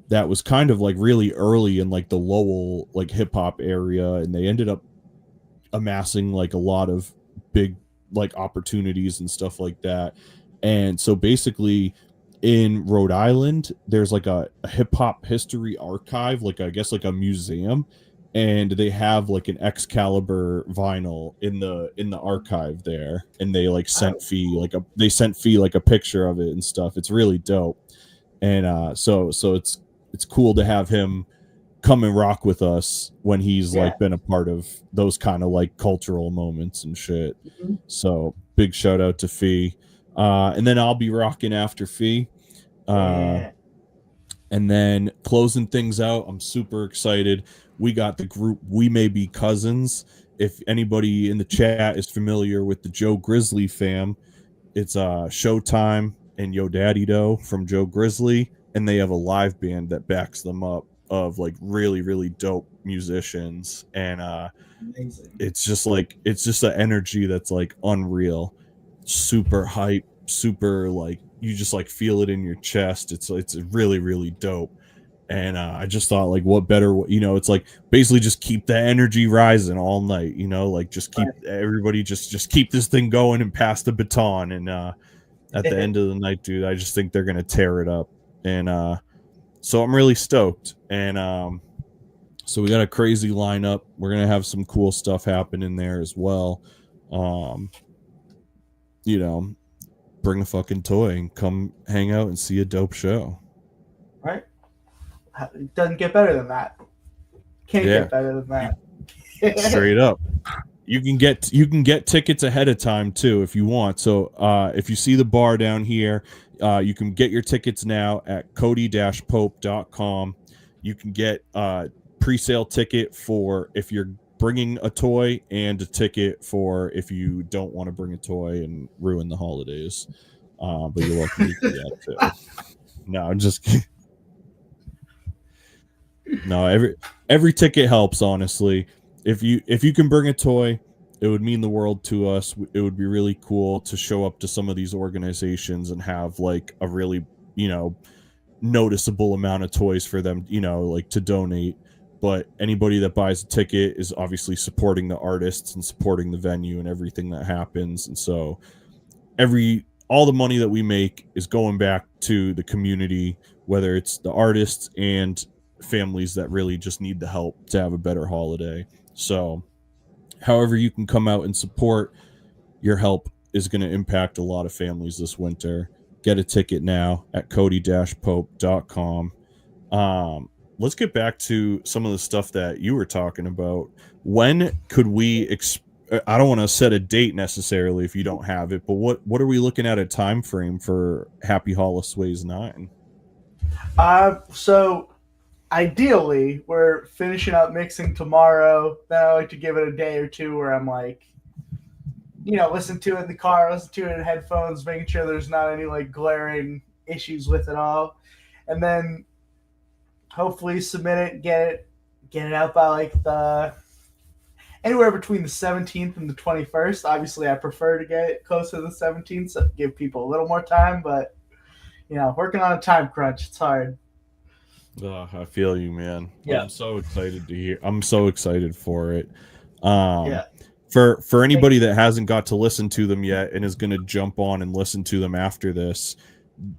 that was kind of like really early in like the Lowell like hip hop area, and they ended up amassing like a lot of big like opportunities and stuff like that. And so basically in Rhode Island there's like a hip hop history archive, like I guess like a museum, and they have like an Excalibur vinyl in the archive there, and they like sent Fee like a picture of it and stuff. It's really dope. And so it's cool to have him come and rock with us when he's like been a part of those kind of like cultural moments and shit. So big shout out to Fee. And then I'll be rocking after Fee. And then closing things out, I'm super excited. We got the group We May Be Cousins. If anybody in the chat is familiar with the Joe Grizzly fam, it's Showtime and Yo Daddy Doe from Joe Grizzly, and they have a live band that backs them up of like really, really dope musicians. And it's just the energy that's like unreal, super hype, super like you just like feel it in your chest. It's really, really dope. And I just thought, like, what better, it's like basically just keep the energy rising all night, like just keep everybody just keep this thing going and pass the baton. And at the end of the night, dude, I just think they're gonna tear it up. And so I'm really stoked. And so we got a crazy lineup. We're gonna have some cool stuff happen in there as well. Bring a fucking toy and come hang out and see a dope show. Right. It doesn't get better than that. Can't get better than that. Straight up. You can get tickets ahead of time too if you want. So if you see the bar down here, you can get your tickets now at cody-pope.com. You can get a pre-sale ticket for if you're bringing a toy, and a ticket for if you don't want to bring a toy and ruin the holidays. But you're welcome to do that too. No, I'm just kidding. No, every ticket helps, honestly. If you can bring a toy, it would mean the world to us. It would be really cool to show up to some of these organizations and have like a really, noticeable amount of toys for them, like to donate. But anybody that buys a ticket is obviously supporting the artists and supporting the venue and everything that happens. And so all the money that we make is going back to the community, whether it's the artists and families that really just need the help to have a better holiday. So however you can come out and support, your help is going to impact a lot of families this winter. Get a ticket now at cody-pope.com. Let's get back to some of the stuff that you were talking about. When could we I don't want to set a date necessarily if you don't have it, but what are we looking at a time frame for Happy Holidays 9? So ideally, we're finishing up mixing tomorrow. Then I like to give it a day or two where I'm like, listen to it in the car, listen to it in headphones, making sure there's not any like glaring issues with it all, and then hopefully submit it, get it out by like anywhere between the 17th and the 21st. Obviously, I prefer to get it closer to the 17th, so give people a little more time. But working on a time crunch, it's hard. I feel you, man. Yeah. I'm so excited to hear. I'm so excited for it. Yeah. For anybody that hasn't got to listen to them yet and is going to jump on and listen to them after this,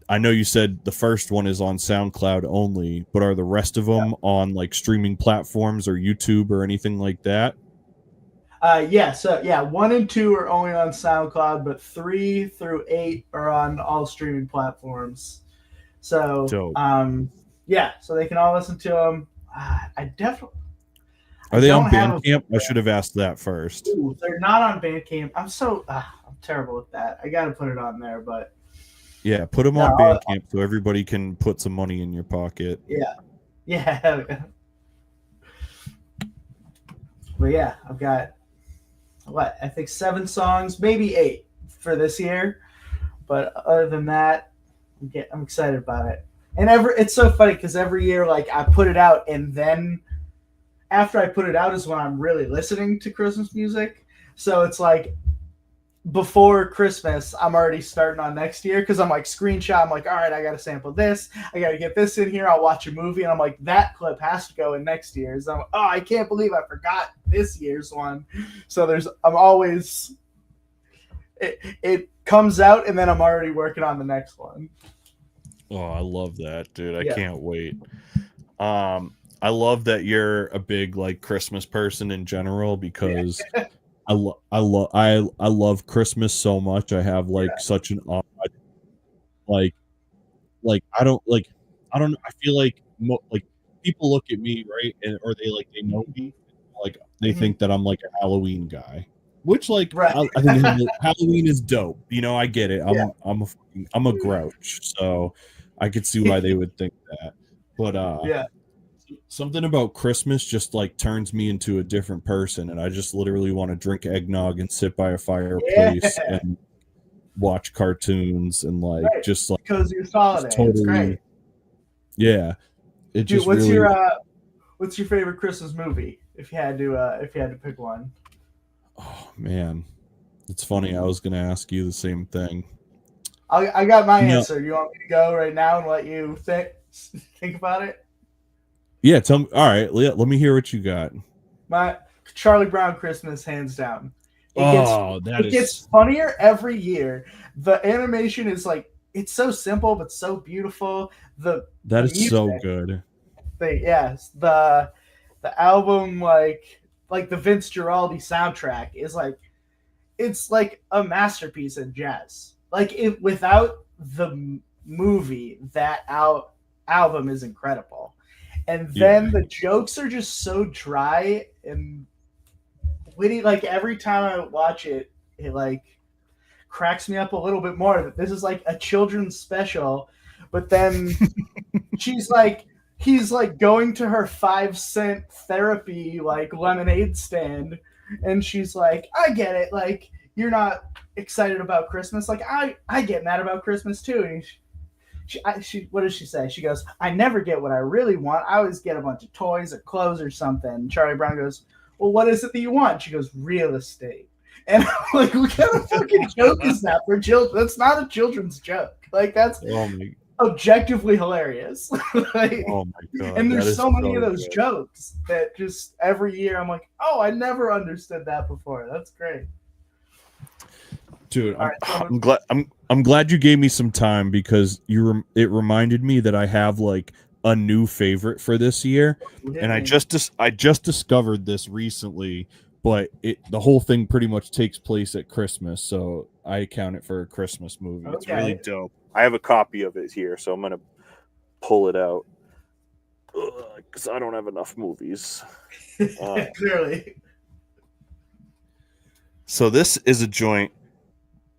I know you said the first one is on SoundCloud only, but are the rest of them on like streaming platforms or YouTube or anything like that? So 1 and 2 are only on SoundCloud, but 3 through 8 are on all streaming platforms. So, Dope. So they can all listen to them. Are they on Bandcamp? I should have asked that first. Ooh, they're not on Bandcamp. I'm terrible with that. I got to put it on there, but yeah, put them on Bandcamp so everybody can put some money in your pocket. Yeah. But yeah, I've got I think 7 songs, maybe 8 for this year. But other than that, I'm excited about it. And it's so funny because every year, like, I put it out, and then after I put it out is when I'm really listening to Christmas music. So it's like before Christmas, I'm already starting on next year because I'm like screenshot. I'm like, all right, I got to sample this. I got to get this in here. I'll watch a movie. And I'm like, that clip has to go in next year's. I can't believe I forgot this year's one. So I'm always, it comes out and then I'm already working on the next one. Oh, I love that, dude. I can't wait. I love that you're a big like Christmas person in general because I love Christmas so much. I have like such an odd I feel like people look at me, right, or they know me, like they think that I'm like a Halloween guy, which like I think Halloween is dope. I get it. I'm a grouch, so I could see why they would think that. But something about Christmas just like turns me into a different person, and I just literally want to drink eggnog and sit by a fireplace and watch cartoons and like just like because you're holiday. Totally, it's great. Yeah. Dude, what's your favorite Christmas movie if you had to pick one? Oh man, it's funny. I was gonna ask you the same thing. I got my answer. You want me to go right now and let you think about it? Yeah, tell me. All right, let me hear what you got. My Charlie Brown Christmas, hands down. It gets funnier every year. The animation is like, it's so simple but so beautiful. That is so good. The album, like the Vince Guaraldi soundtrack is like, it's like a masterpiece in jazz. Like without the movie, that album is incredible. And then the jokes are just so dry and witty. Like every time I watch it, it like cracks me up a little bit more that this is like a children's special. But then he's like going to her 5-cent therapy like lemonade stand, and she's like, I get it, like you're not excited about Christmas, like I get mad about Christmas too. And what does she say? She goes, I never get what I really want. I always get a bunch of toys or clothes or something. And Charlie Brown goes, well, what is it that you want? She goes, real estate. And I'm like, what kind of fucking joke is that for children? That's not a children's joke. Like, that's objectively hilarious. Like, oh my God. And there's so many of those jokes that just every year I'm like, oh, I never understood that before. That's great. Dude, I'm glad you gave me some time because it reminded me that I have like a new favorite for this year, and I just discovered this recently. But the whole thing pretty much takes place at Christmas, so I count it for a Christmas movie. Okay. It's really dope. I have a copy of it here, so I'm gonna pull it out because I don't have enough movies. Clearly. So this is a joint.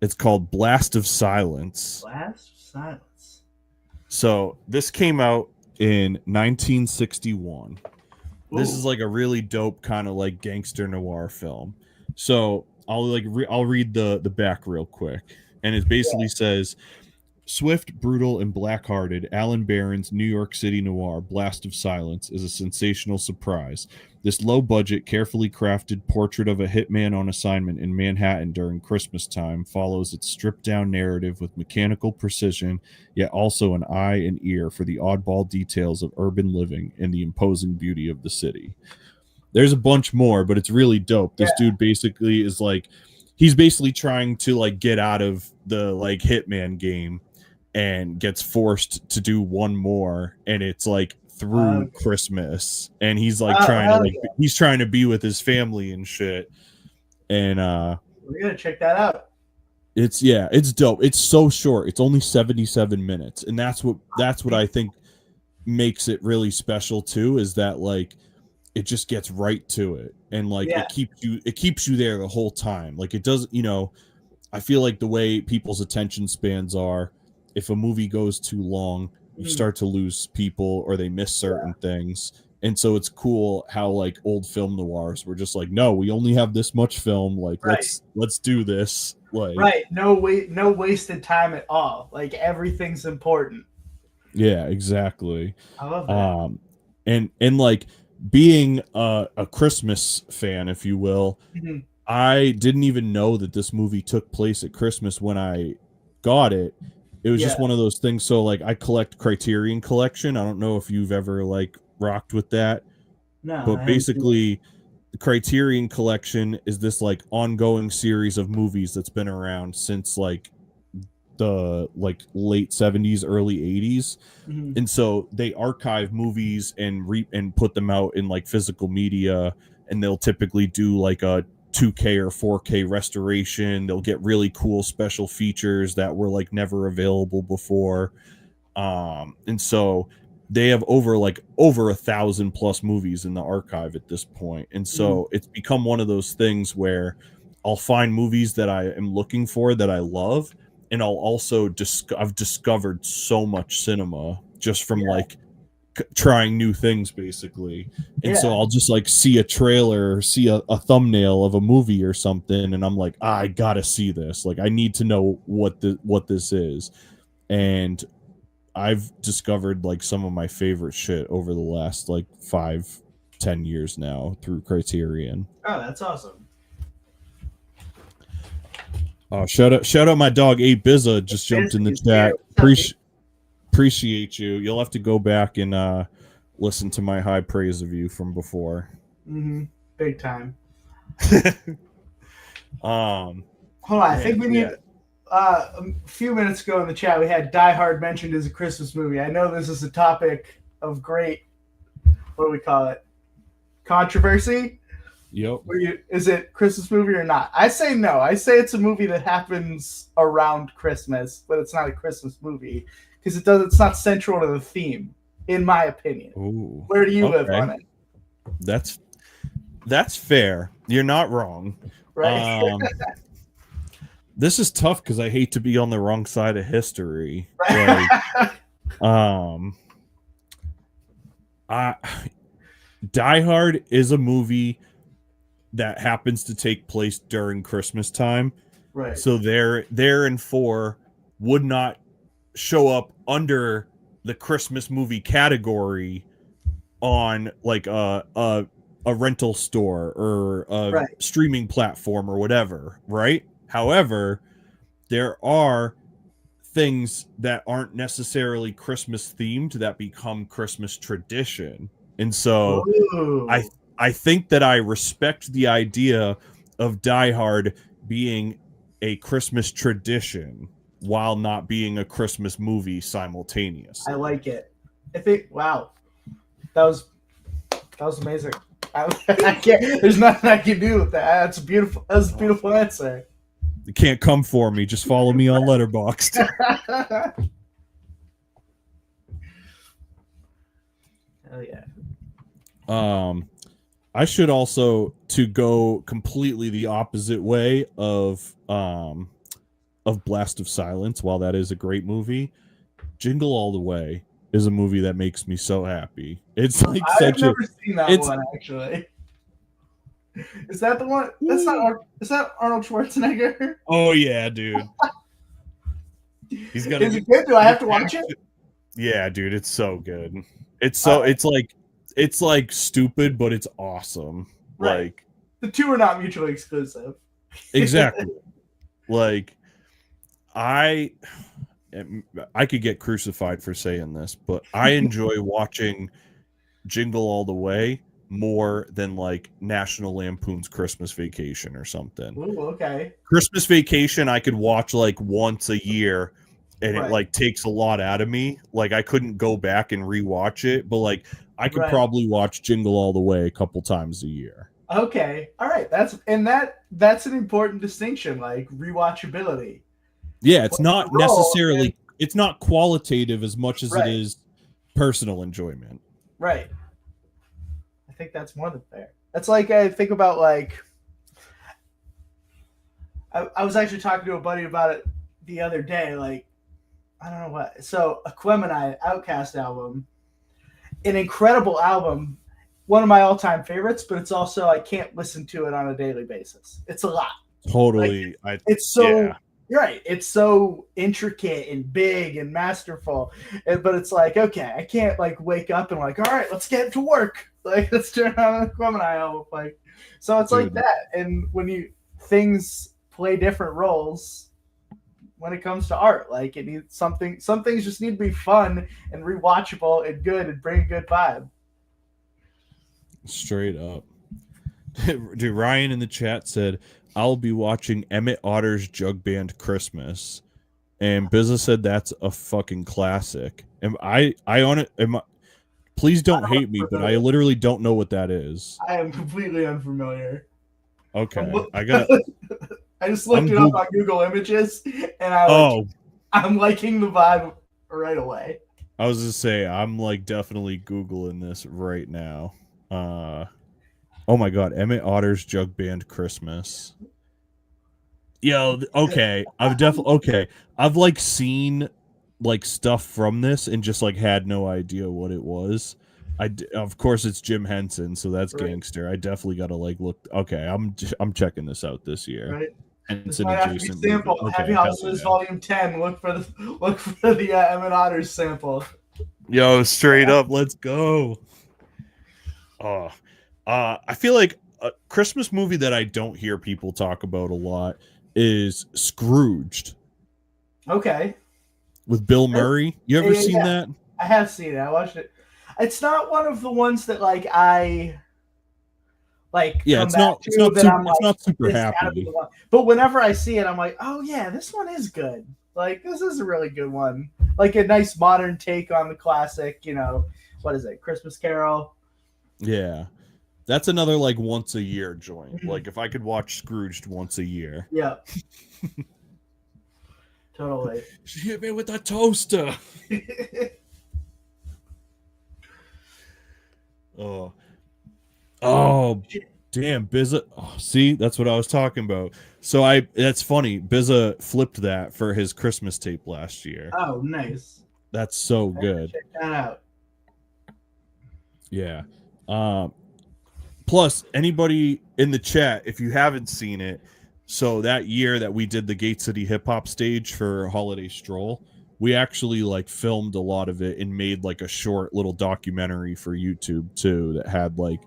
It's called Blast of Silence. Blast of Silence. So this came out in 1961. Ooh. This is like a really dope kind of like gangster noir film. So I'll read the back real quick, and it basically says, swift, brutal, and black-hearted, Alan Barron's New York City noir Blast of Silence is a sensational surprise. This low-budget, carefully crafted portrait of a hitman on assignment in Manhattan during Christmas time follows its stripped-down narrative with mechanical precision, yet also an eye and ear for the oddball details of urban living and the imposing beauty of the city. There's a bunch more, but it's really dope. This dude basically is like, he's basically trying to like get out of the like hitman game and gets forced to do one more, and it's like through Christmas, and he's like he's trying to be with his family and shit. And we're gonna check that out. It's dope. It's so short. It's only 77 minutes, and that's what I think makes it really special too, is that like it just gets right to it, and like it keeps you there the whole time. Like it doesn't, I feel like the way people's attention spans are, if a movie goes too long, you start to lose people or they miss certain things. And so it's cool how like old film noirs were just like, no, we only have this much film. Like, let's do this. Like, no wasted time at all. Like everything's important. Yeah, exactly. I love that. And like being a Christmas fan, if you will, I didn't even know that this movie took place at Christmas when I got it. It was just one of those things. So like I collect Criterion Collection. I don't know if you've ever like rocked with that. No. But basically the Criterion Collection is this like ongoing series of movies that's been around since like the like late 70s, early 80s. And so they archive movies and put them out in like physical media, and they'll typically do like a 2K or 4K restoration. They'll get really cool special features that were like never available before. And so they have over 1,000+ movies in the archive at this point. And so it's become one of those things where I'll find movies that I am looking for that I love, and I'll also I've discovered so much cinema just from like trying new things basically. And so I'll just like see a trailer, see a thumbnail of a movie or something, and I'm like, I gotta see this. Like I need to know what this is. And I've discovered like some of my favorite shit over the last like 5-10 years now through Criterion. Oh, that's awesome. Oh, shout out my dog A-Bizza just jumped in the chat. Appreciate you. You'll have to go back and listen to my high praise of you from before. Big time. Hold on, I think we need a few minutes ago in the chat we had Die Hard mentioned as a Christmas movie. I know this is a topic of great, what do we call it, controversy. Yep. Is it Christmas movie or not? I say no. I say it's a movie that happens around Christmas, but it's not a Christmas movie because it's not central to the theme, in my opinion. Ooh, where do you live on it? That's fair. You're not wrong. Right. This is tough because I hate to be on the wrong side of history. Like, Die Hard is a movie that happens to take place during Christmas time. Right. So there and 4 would not show up under the Christmas movie category on like a rental store or a streaming platform or whatever, right? However, there are things that aren't necessarily Christmas themed that become Christmas tradition. And so I think that I respect the idea of Die Hard being a Christmas tradition while not being a Christmas movie simultaneously. I like it. I think, wow, that was amazing. I can't, there's nothing I can do with that. That's beautiful. That's a beautiful answer. You can't come for me. Just follow me on Letterboxd. Hell yeah. I should also, to go completely the opposite way of Blast of Silence, while that is a great movie, Jingle All the Way is a movie that makes me so happy. It's like I've never seen that one, actually. Is that the one? That's not. Is that Arnold Schwarzenegger? Oh yeah, dude. He's got. Is it good? Do I have to watch it? Yeah, dude, it's so good. It's so it's like stupid, but it's awesome. Right. Like the two are not mutually exclusive. Exactly. Like I could get crucified for saying this, but I enjoy watching Jingle All the Way more than like National Lampoon's Christmas Vacation or something. Ooh, okay. Christmas Vacation I could watch like once a year and it like takes a lot out of me. Like I couldn't go back and rewatch it, but like I could probably watch Jingle All the Way a couple times a year. Okay. All right. That's an important distinction, like rewatchability. Yeah, it's not necessarily it's not qualitative as much as it is personal enjoyment. Right. I think that's more than fair. That's like, I think about like, I was actually talking to a buddy about it the other day. Like, I don't know what. So, Aquemini Outcast album, an incredible album, one of my all-time favorites, but it's also, I can't listen to it on a daily basis. It's a lot. Totally. Like, it's so, you're right. It's so intricate and big and masterful. But it's like, okay, I can't like wake up and like, all right, let's get to work. Like, let's turn on the Aquemini album. Like, so it's like that. And when things play different roles when it comes to art, like it needs some things just need to be fun and rewatchable and good and bring a good vibe. Straight up. Dude, Ryan in the chat said, I'll be watching Emmett Otter's Jug Band Christmas. And Bizza said that's a fucking classic. And I on it please don't hate me, but I literally don't know what that is. I am completely unfamiliar. Okay. I just looked it up on Google Images and I'm liking the vibe right away. I was just say I'm like definitely Googling this right now. Oh my god, Emmett Otter's Jug Band Christmas. Yo, okay. I've like seen like stuff from this and just like had no idea what it was. Of course it's Jim Henson, so that's gangster. I definitely got to like look. Okay, I'm checking this out this year. Right. Henson adjacent sample. Okay, Happy Houses Volume 10. Look for the Emmett Otter's sample. Yo, straight up, let's go. I feel like a Christmas movie that I don't hear people talk about a lot is Scrooged. Okay. With Bill Murray. You ever seen that? I have seen it. I watched it. It's not one of the ones that like I like. Yeah, it's not super happy. But whenever I see it, I'm like, oh yeah, this one is good. Like this is a really good one. Like a nice modern take on the classic. You know, what is it? Christmas Carol. Yeah. That's another like once a year joint. Like if I could watch Scrooged once a year. Yeah. Totally. She hit me with a toaster. Oh, damn, Bizza. Oh, see, that's what I was talking about. So that's funny. Bizza flipped that for his Christmas tape last year. Oh, nice. That's so good. Check that out. Yeah. Plus, anybody in the chat, if you haven't seen it, so that year that we did the Gate City Hip Hop stage for Holiday Stroll, we we actually like filmed a lot of it and made like a short little documentary for YouTube too that had like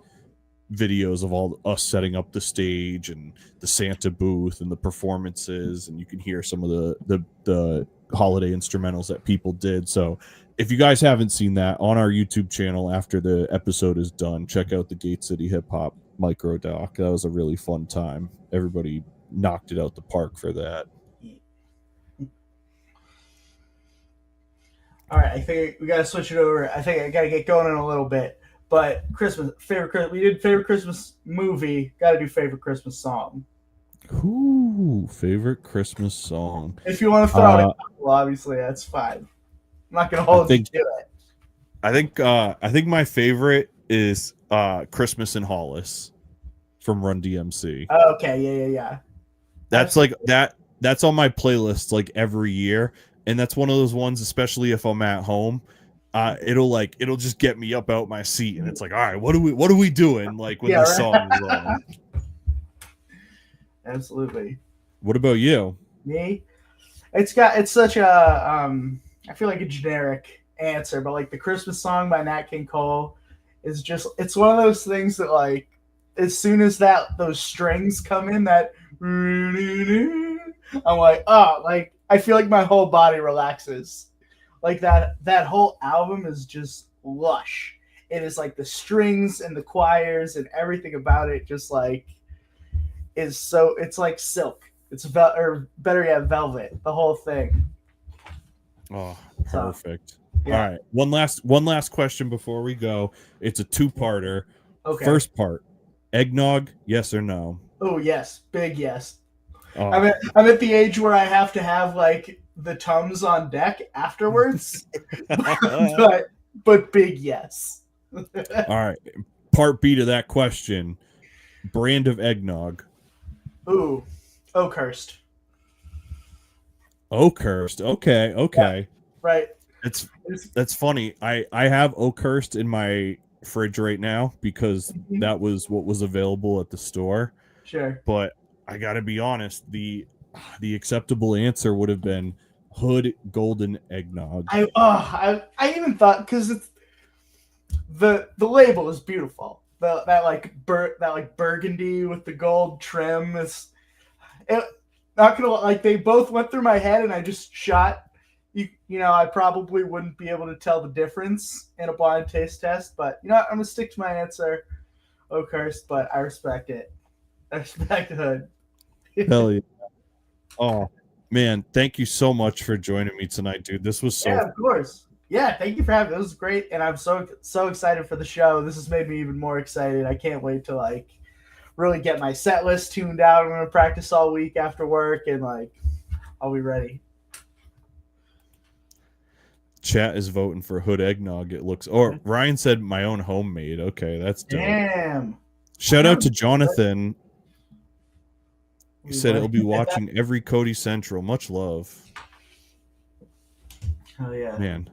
videos of all us setting up the stage and the Santa booth and the performances, and you can hear some of the holiday instrumentals that people did. So if you guys haven't seen that, on our YouTube channel after the episode is done, check out the Gate City Hip Hop micro doc. That was a really fun time. Everybody knocked it out the park for that. All right, I think we gotta switch it over. I think I gotta get going in a little bit. But Christmas we did favorite Christmas movie. Gotta do favorite Christmas song. Ooh, favorite Christmas song. If you want to throw out a couple, obviously that's fine. I'm not gonna hold you to it. I think my favorite is Christmas in Hollis from Run DMC. Oh, okay, yeah. That's like that's on my playlist like every year, and that's one of those ones, especially if I'm at home. It'll just get me up out my seat, and it's like, all right, what are we doing? Like when this song is on. Absolutely. What about you? Me? It's such a I feel like a generic answer, but like the Christmas song by Nat King Cole is just, it's one of those things that like as soon as those strings come in, that I'm like, oh, like I feel like my whole body relaxes. Like that whole album is just lush. It is like the strings and the choirs and everything about it just like is so, it's like silk. It's velvet. The whole thing. Oh, perfect. So, yeah. All right. One last question before we go. It's a two-parter. Okay. First part. Eggnog, yes or no? Oh, yes. Big yes. Oh. I'm at the age where I have to have like the Tums on deck afterwards. but big yes. All right. Part B to that question. Brand of eggnog. Ooh. Oakhurst. Oakhurst. Okay. Yeah, right. That's funny. I have Oakhurst in my fridge right now because that was what was available at the store. Sure. But I gotta be honest, the acceptable answer would have been Hood Golden Eggnog. I even thought, because it's the label is beautiful. That burgundy with the gold trim is not gonna, like, they both went through my head and I just shot. You know, I probably wouldn't be able to tell the difference in a blind taste test, but you know what? I'm gonna stick to my answer, Oakhurst, but I respect it. I respect Hood. Hell yeah. Oh man, thank you so much for joining me tonight, dude. This was so of course. Yeah, thank you for having me. This was great, and I'm so excited for the show. This has made me even more excited. I can't wait to like really get my set list tuned out. I'm gonna practice all week after work, and like I'll be ready. Chat is voting for Hood Eggnog. It looks, or Ryan said my own homemade. Okay, that's dope. Damn. Shout out to Jonathan. He said he'll be watching every Cody Central. Much love. Oh yeah, man.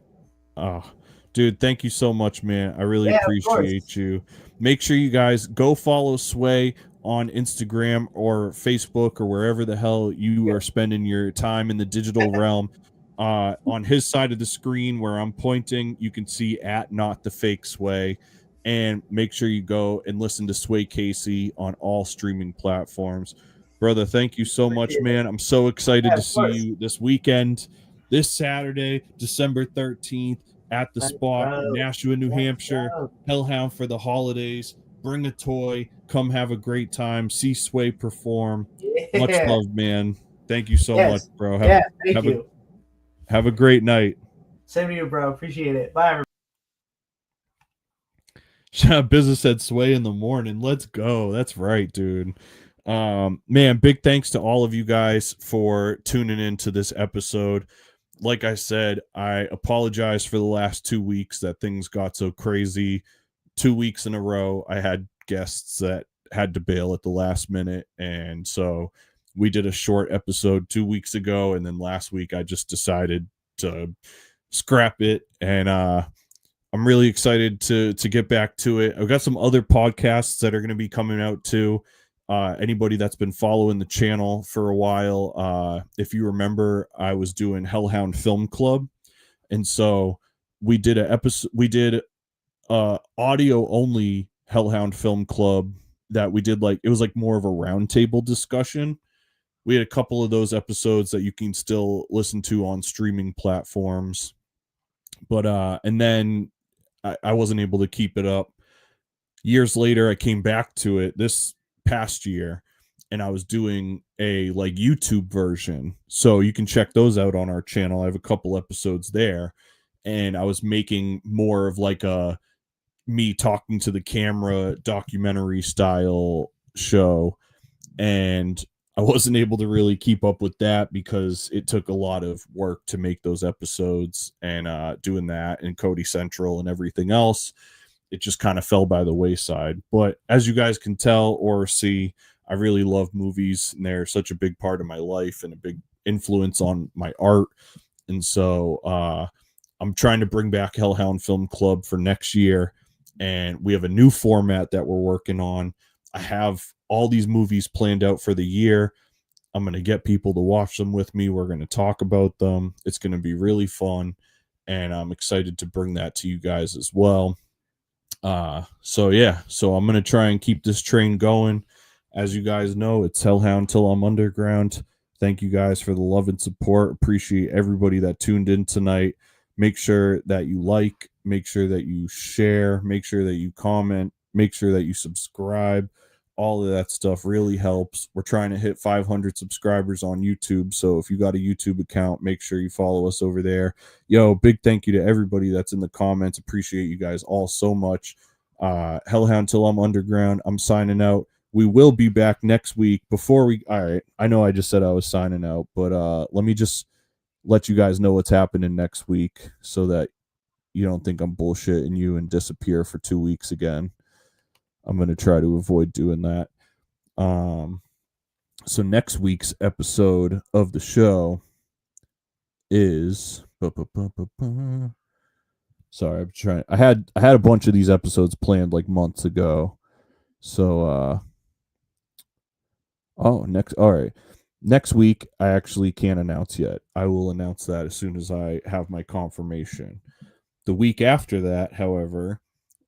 Oh, dude, thank you so much, man. I really appreciate you. Make sure you guys go follow Sway on Instagram or Facebook or wherever the hell you are spending your time in the digital realm. On his side of the screen where I'm pointing, you can see at Not the Fake Sway, and make sure you go and listen to Sway Casey on all streaming platforms. Brother, thank you so much, man. I'm so excited to see you this weekend, this Saturday, December 13th, at the spot in Nashua, New Hampshire. Hellhound for the Holidays. Bring a toy. Come have a great time. See Sway perform. Much love, man. Thank you so much, bro. Thank you. Have a great night. Same to you, bro. Appreciate it. Bye, everybody. Business said Sway in the morning. Let's go. That's right, dude. Man, big thanks to all of you guys for tuning into this episode. Like I said, I apologize for the last 2 weeks that things got so crazy. 2 weeks in a row, I had guests that had to bail at the last minute, and so we did a short episode 2 weeks ago, and then last week I just decided to scrap it, and I'm really excited to get back to it. I've got some other podcasts that are going to be coming out too. Anybody that's been following the channel for a while, if you remember, I was doing Hellhound Film Club, and so we did audio only Hellhound Film Club that we did, like, it was like more of a roundtable discussion. We had a couple of those episodes that you can still listen to on streaming platforms, but and then I wasn't able to keep it up. Years later, I came back to it this past year, and I was doing a like YouTube version, so you can check those out on our channel. I have a couple episodes there, and I was making more of like a me talking to the camera documentary style show, and I wasn't able to really keep up with that because it took a lot of work to make those episodes, and doing that and Cody Central and everything else, it just kind of fell by the wayside. But as you guys can tell or see, I really love movies, and they're such a big part of my life and a big influence on my art. And so I'm trying to bring back Hellhound Film Club for next year, and we have a new format that we're working on. I have all these movies planned out for the year. I'm going to get people to watch them with me. We're going to talk about them. It's going to be really fun, and I'm excited to bring that to you guys as well. So I'm going to try and keep this train going. As you guys know, it's Hellhound Till I'm Underground. Thank you guys for the love and support. Appreciate everybody that tuned in tonight. Make sure that you like, make sure that you share, make sure that you comment, make sure that you subscribe. All of that stuff really helps. We're trying to hit 500 subscribers on YouTube, so if you got a YouTube account, make sure you follow us over there. Yo, big thank you to everybody that's in the comments. Appreciate you guys all so much. Hellhound Till I'm Underground. I'm signing out. We will be back next week. All right, I know I just said I was signing out, but let me just let you guys know what's happening next week so that you don't think I'm bullshitting you and disappear for 2 weeks again. I'm going to try to avoid doing that. So next week's episode of the show is sorry, I'm trying. I had a bunch of these episodes planned like months ago. So all right. Next week I actually can't announce yet. I will announce that as soon as I have my confirmation. The week after that, however,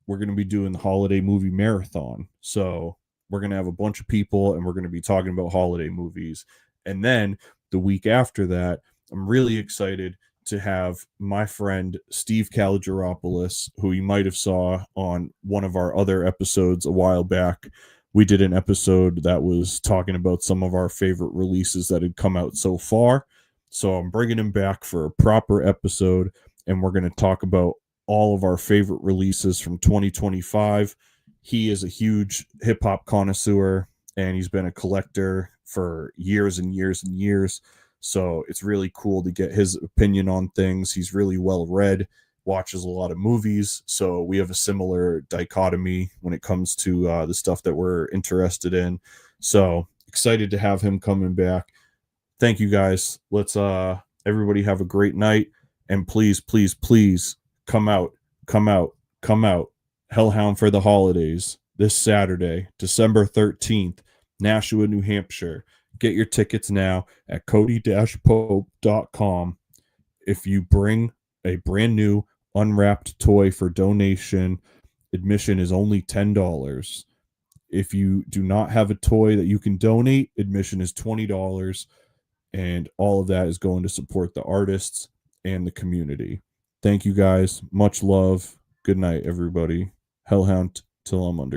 we're going to be doing the holiday movie marathon. So we're going to have a bunch of people, and we're going to be talking about holiday movies. And then the week after that, I'm really excited to have my friend Steve Kalogeropoulos, who you might have saw on one of our other episodes a while back. We did an episode that was talking about some of our favorite releases that had come out so far. So I'm bringing him back for a proper episode, and we're going to talk about all of our favorite releases from 2025. He is a huge hip-hop connoisseur, and he's been a collector for years and years and years. So it's really cool to get his opinion on things. He's really well-read, watches a lot of movies. So we have a similar dichotomy when it comes to the stuff that we're interested in. So excited to have him coming back. Thank you, guys. Let's everybody have a great night. And please, please, please, come out. Hellhound for the Holidays this Saturday, December 13th, Nashua, New Hampshire. Get your tickets now at cody-pope.com. If you bring a brand new unwrapped toy for donation, admission is only $10. If you do not have a toy that you can donate, admission is $20. And all of that is going to support the artists and the community. Thank you, guys. Much love. Good night, everybody. Hellhound Till I'm Under.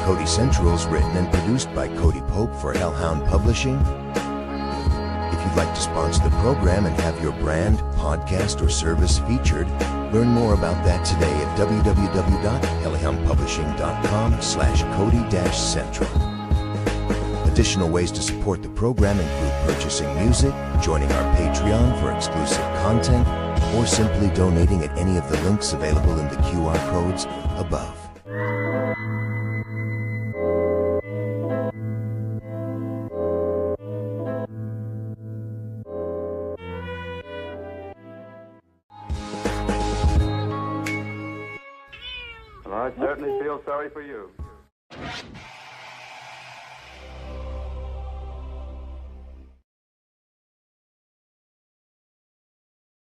Cody Central is written and produced by Cody Pope for Hellhound Publishing. If you'd like to sponsor the program and have your brand, podcast, or service featured, learn more about that today at www.hellhoundpublishing.com/Cody-Central. Additional ways to support the program include purchasing music, joining our Patreon for exclusive content, or simply donating at any of the links available in the QR codes above. I certainly feel sorry for you.